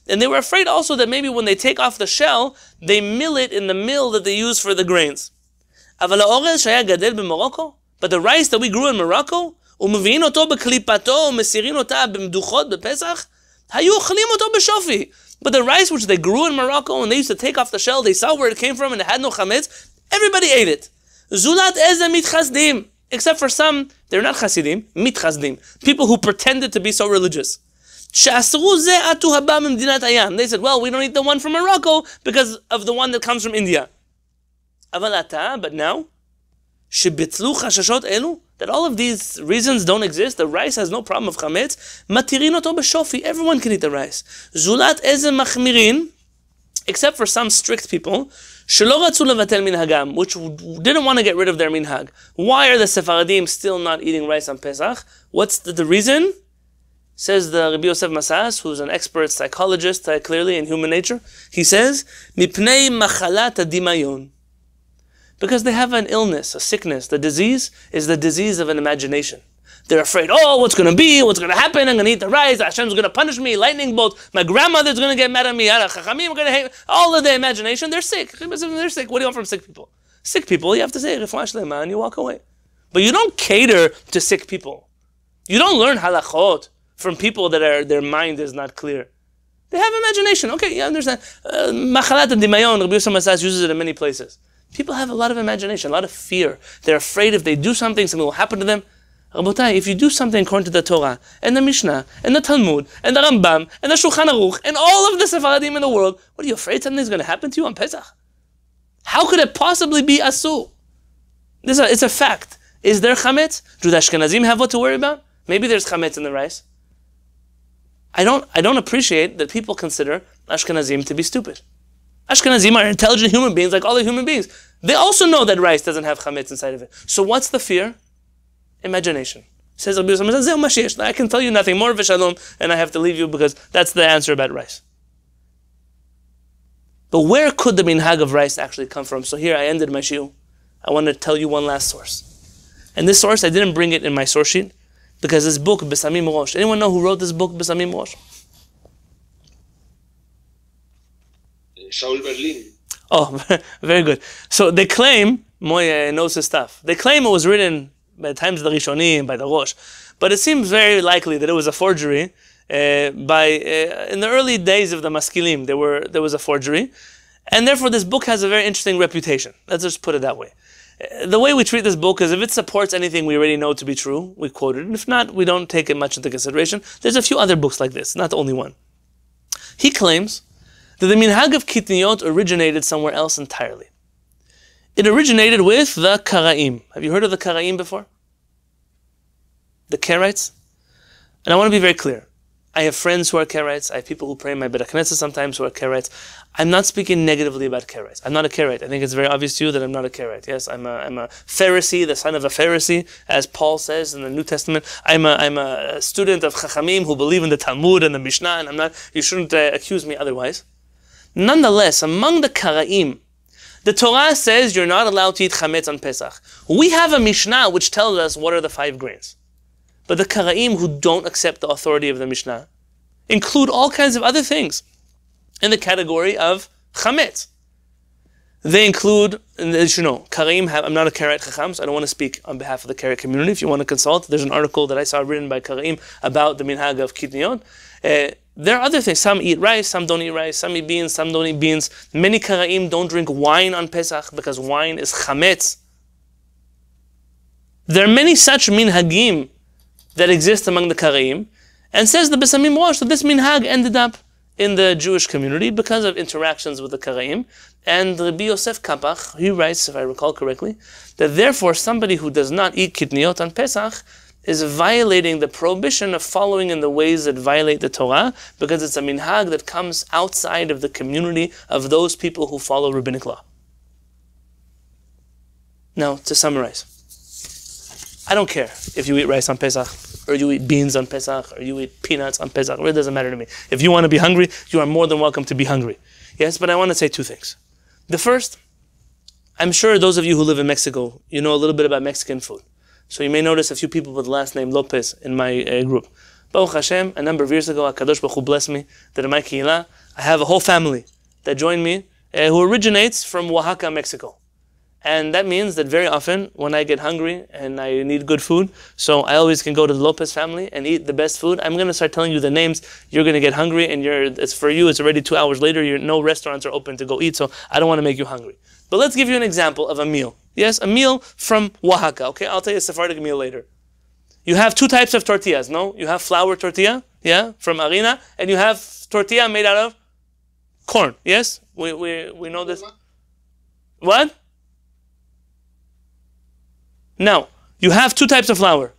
And they were afraid also that maybe when they take off the shell, they mill it in the mill that they use for the grains. But the rice that we grew in Morocco, but the rice which they grew in Morocco and they used to take off the shell, they saw where it came from and it had no chametz, everybody ate it. Except for some, they're not chasidim, mitchazdim, people who pretended to be so religious. They said, well, we don't eat the one from Morocco because of the one that comes from India. But now, that all of these reasons don't exist, the rice has no problem of chametz, everyone can eat the rice. Except for some strict people, which didn't want to get rid of their minhag. Why are the Sephardim still not eating rice on Pesach? What's the reason? Says the Rabbi Yosef Masas, who's an expert psychologist, clearly in human nature. He says, "Mipnei machalat hadimayon." Because they have an illness, a sickness. The disease is the disease of an imagination. They're afraid, oh, what's going to be? What's going to happen? I'm going to eat the rice. Hashem's going to punish me. Lightning bolt. My grandmother's going to get mad at me. HaChachamim are going to hate me. All of the imagination, they're sick. They're sick. What do you want from sick people? Sick people, you have to say, Refuah Shlema, and you walk away. But you don't cater to sick people. You don't learn halachot from people that their mind is not clear. They have imagination. Okay, you understand. Machalat and Dimayon, Rabbi Yosef Masas uses it in many places. People have a lot of imagination, a lot of fear. They're afraid if they do something will happen to them. Rabotai, if you do something according to the Torah, and the Mishnah, and the Talmud, and the Rambam, and the Shulchan Aruch, and all of the Sefaradim in the world, what are you afraid something's going to happen to you on Pesach? How could it possibly be asur? It's a fact. Is there chametz? Do the Ashkenazim have what to worry about? Maybe there's chametz in the rice. I don't appreciate that people consider Ashkenazim to be stupid. Ashkenazim are intelligent human beings like all the human beings. They also know that rice doesn't have chametz inside of it. So what's the fear? Imagination. Says Rabbi Yosef, I can tell you nothing more v'shalom, and I have to leave you because that's the answer about rice. But where could the minhag of rice actually come from? So here I ended my shiur. I want to tell you one last source. And this source, I didn't bring it in my source sheet because this book, Besamim Rosh. Anyone know who wrote this book, Besamim Rosh? Shaul Berlin. Oh, very good. So they claim, Moy knows his stuff. They claim it was written by the times of the Rishonim, by the Rosh. But it seems very likely that it was a forgery in the early days of the Maskilim. There was a forgery. And therefore this book has a very interesting reputation. Let's just put it that way. The way we treat this book is if it supports anything we already know to be true, we quote it. And if not, we don't take it much into consideration. There's a few other books like this, not the only one. He claims that the minhag of Kitniyot originated somewhere else entirely. It originated with the Karaim. Have you heard of the Karaim before? The Karaites? And I want to be very clear. I have friends who are Karaites. I have people who pray in my Beit HaKnesset sometimes who are Karaites. I'm not speaking negatively about Karaites. I'm not a Karaite. I think it's very obvious to you that I'm not a Karaite. Yes, I'm a Pharisee, the son of a Pharisee, as Paul says in the New Testament. I'm a student of Chachamim who believe in the Talmud and the Mishnah, and you shouldn't accuse me otherwise. Nonetheless, among the Karaim, the Torah says you're not allowed to eat chametz on Pesach. We have a Mishnah which tells us what are the 5 grains. But the Karaim who don't accept the authority of the Mishnah include all kinds of other things in the category of chametz. They include, as you know, Karaim I'm not a Karaite Chacham, so I don't want to speak on behalf of the Karaite community. If you want to consult, there's an article that I saw written by Karaim about the minhag of Kitniyot. There are other things. Some eat rice, some don't eat rice, some eat beans, some don't eat beans. Many Karaim don't drink wine on Pesach because wine is chametz. There are many such minhagim that exist among the Karaim, and says the Besamim Rosh that this minhag ended up in the Jewish community because of interactions with the Karaim. And Rabbi Yosef Kapach, he writes, if I recall correctly, that therefore somebody who does not eat Kitniyot on Pesach is violating the prohibition of following in the ways that violate the Torah, because it's a minhag that comes outside of the community of those people who follow rabbinic law. Now, to summarize, I don't care if you eat rice on Pesach, or you eat beans on Pesach, or you eat peanuts on Pesach. It really doesn't matter to me. If you want to be hungry, you are more than welcome to be hungry. Yes, but I want to say 2 things. The first, I'm sure those of you who live in Mexico, you know a little bit about Mexican food. So you may notice a few people with the last name Lopez in my group. Baruch Hashem, a number of years ago, HaKadosh Baruch Hu blessed me that in my Kehillat, I have a whole family that joined me who originates from Oaxaca, Mexico. And that means that very often when I get hungry and I need good food, so I always can go to the Lopez family and eat the best food. I'm going to start telling you the names. You're going to get hungry, and it's for you. It's already 2 hours later. No restaurants are open to go eat, so I don't want to make you hungry. But let's give you an example of a meal. Yes, a meal from Oaxaca. Okay, I'll tell you a Sephardic meal later. You have 2 types of tortillas, no? You have flour tortilla, yeah, from harina, and you have tortilla made out of corn. Yes, we know this. What? Now, you have 2 types of flour.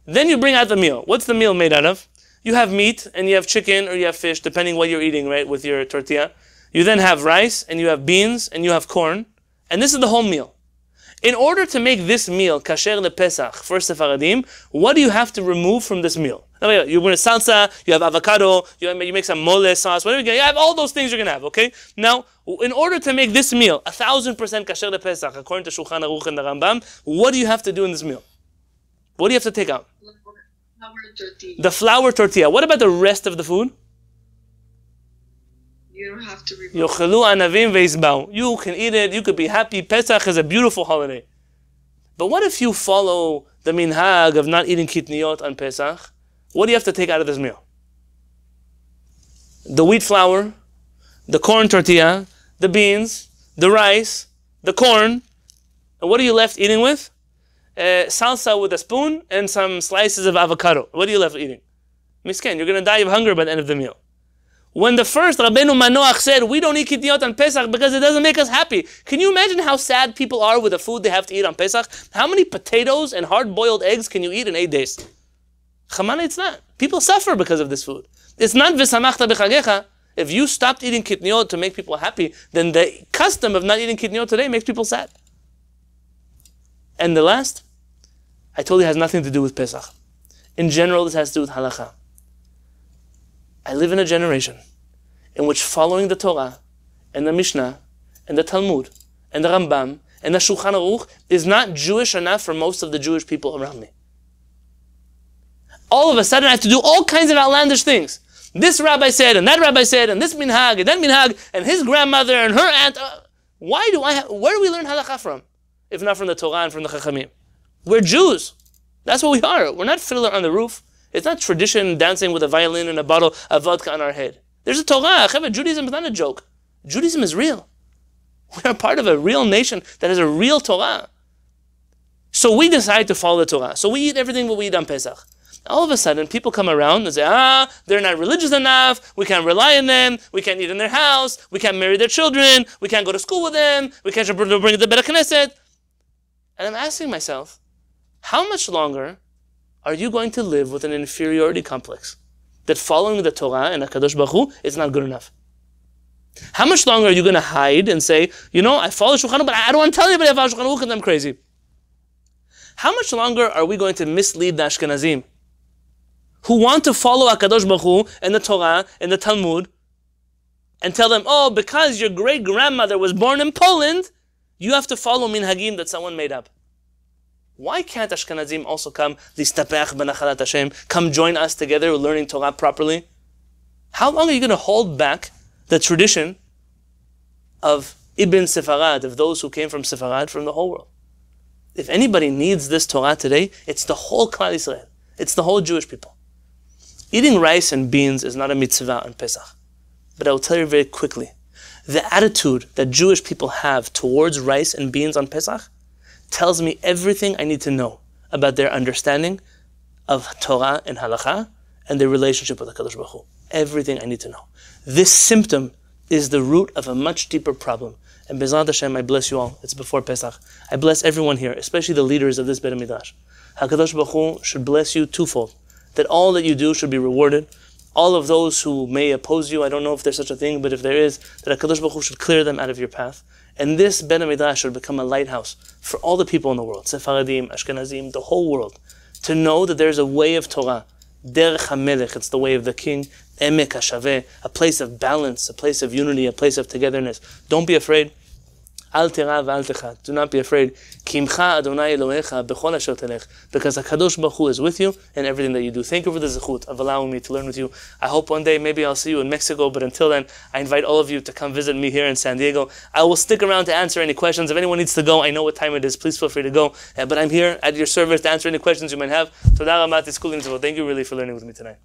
Then you bring out the meal. What's the meal made out of? You have meat, and you have chicken, or you have fish, depending what you're eating, right, with your tortilla. You then have rice, and you have beans, and you have corn. And this is the whole meal. In order to make this meal kasher lePesach for Sefaradim, what do you have to remove from this meal? You put a salsa, you have avocado, you make some mole sauce, whatever you have all those things you're going to have, okay? Now, in order to make this meal 1,000% kasher lePesach, according to Shulchan Aruch and the Rambam, what do you have to do in this meal? What do you have to take out? Flour tortilla. The flour tortilla. What about the rest of the food? You don't have to remove. Yochelu anavim veizbau. You can eat it. You could be happy. Pesach is a beautiful holiday. But what if you follow the minhag of not eating kitniyot on Pesach? What do you have to take out of this meal? The wheat flour, the corn tortilla, the beans, the rice, the corn. And what are you left eating with? Salsa with a spoon and some slices of avocado. What are you left eating? Misken, you're going to die of hunger by the end of the meal. When the first Rabbeinu Manoach said, we don't eat Kitniyot on Pesach because it doesn't make us happy. Can you imagine how sad people are with the food they have to eat on Pesach? How many potatoes and hard-boiled eggs can you eat in 8 days? Chamana, it's not. People suffer because of this food. It's not v'samachta b'chagecha. If you stopped eating Kitniyot to make people happy, then the custom of not eating Kitniyot today makes people sad. And the last, I told you, has nothing to do with Pesach. In general, this has to do with halakha. I live in a generation in which following the Torah and the Mishnah and the Talmud and the Rambam and the Shulchan Aruch is not Jewish enough for most of the Jewish people around me. All of a sudden I have to do all kinds of outlandish things. This rabbi said, and that rabbi said, and this minhag, and that minhag, and his grandmother, and her aunt. Where do we learn halakha from? If not from the Torah and from the Chachamim. We're Jews. That's what we are. We're not Fiddler on the Roof. It's not tradition dancing with a violin and a bottle of vodka on our head. There's a Torah. Judaism is not a joke. Judaism is real. We are part of a real nation that has a real Torah. So we decide to follow the Torah. So we eat everything what we eat on Pesach. All of a sudden, people come around and say, they're not religious enough, we can't rely on them, we can't eat in their house, we can't marry their children, we can't go to school with them, we can't bring them to Beit HaKnesset. And I'm asking myself, how much longer are you going to live with an inferiority complex that following the Torah and HaKadosh Baruch Hu is not good enough? How much longer are you going to hide and say, I follow Shulchan Aruch, but I don't want to tell anybody I follow Shulchan Aruch because I'm crazy? How much longer are we going to mislead the Ashkenazim who want to follow HaKadosh Baruch Hu and the Torah and the Talmud and tell them, because your great-grandmother was born in Poland, you have to follow minhagim that someone made up? Why can't Ashkenazim also come join us together learning Torah properly? How long are you going to hold back the tradition of Ibn Sefarad, of those who came from Sefarad, from the whole world? If anybody needs this Torah today, it's the whole Klal Yisrael. It's the whole Jewish people. Eating rice and beans is not a mitzvah on Pesach. But I will tell you very quickly, the attitude that Jewish people have towards rice and beans on Pesach tells me everything I need to know about their understanding of Torah and halakha and their relationship with HaKadosh Baruch Hu. Everything I need to know. This symptom is the root of a much deeper problem. And B'ezrat Hashem, I bless you all. It's before Pesach. I bless everyone here, especially the leaders of this Beit HaMidrash. HaKadosh Baruch Hu should bless you twofold. That all that you do should be rewarded. All of those who may oppose you, I don't know if there's such a thing, but if there is, that HaKadosh Baruch Hu should clear them out of your path. And this Beit HaMidrash should become a lighthouse for all the people in the world, Sefaradim, Ashkenazim, the whole world, to know that there's a way of Torah, Derech HaMelech, it's the way of the king, Emek HaShaveh, a place of balance, a place of unity, a place of togetherness. Don't be afraid. Al tira v'al techad. Do not be afraid. Kimcha Adonai Elohecha b'chol asher telech. Because HaKadosh Baruch Hu is with you in everything that you do. Thank you for the zechut of allowing me to learn with you. I hope one day maybe I'll see you in Mexico, but until then, I invite all of you to come visit me here in San Diego. I will stick around to answer any questions. If anyone needs to go, I know what time it is. Please feel free to go. But I'm here at your service to answer any questions you might have. Toda Ramat Iskul Mitzvot. Thank you really for learning with me tonight.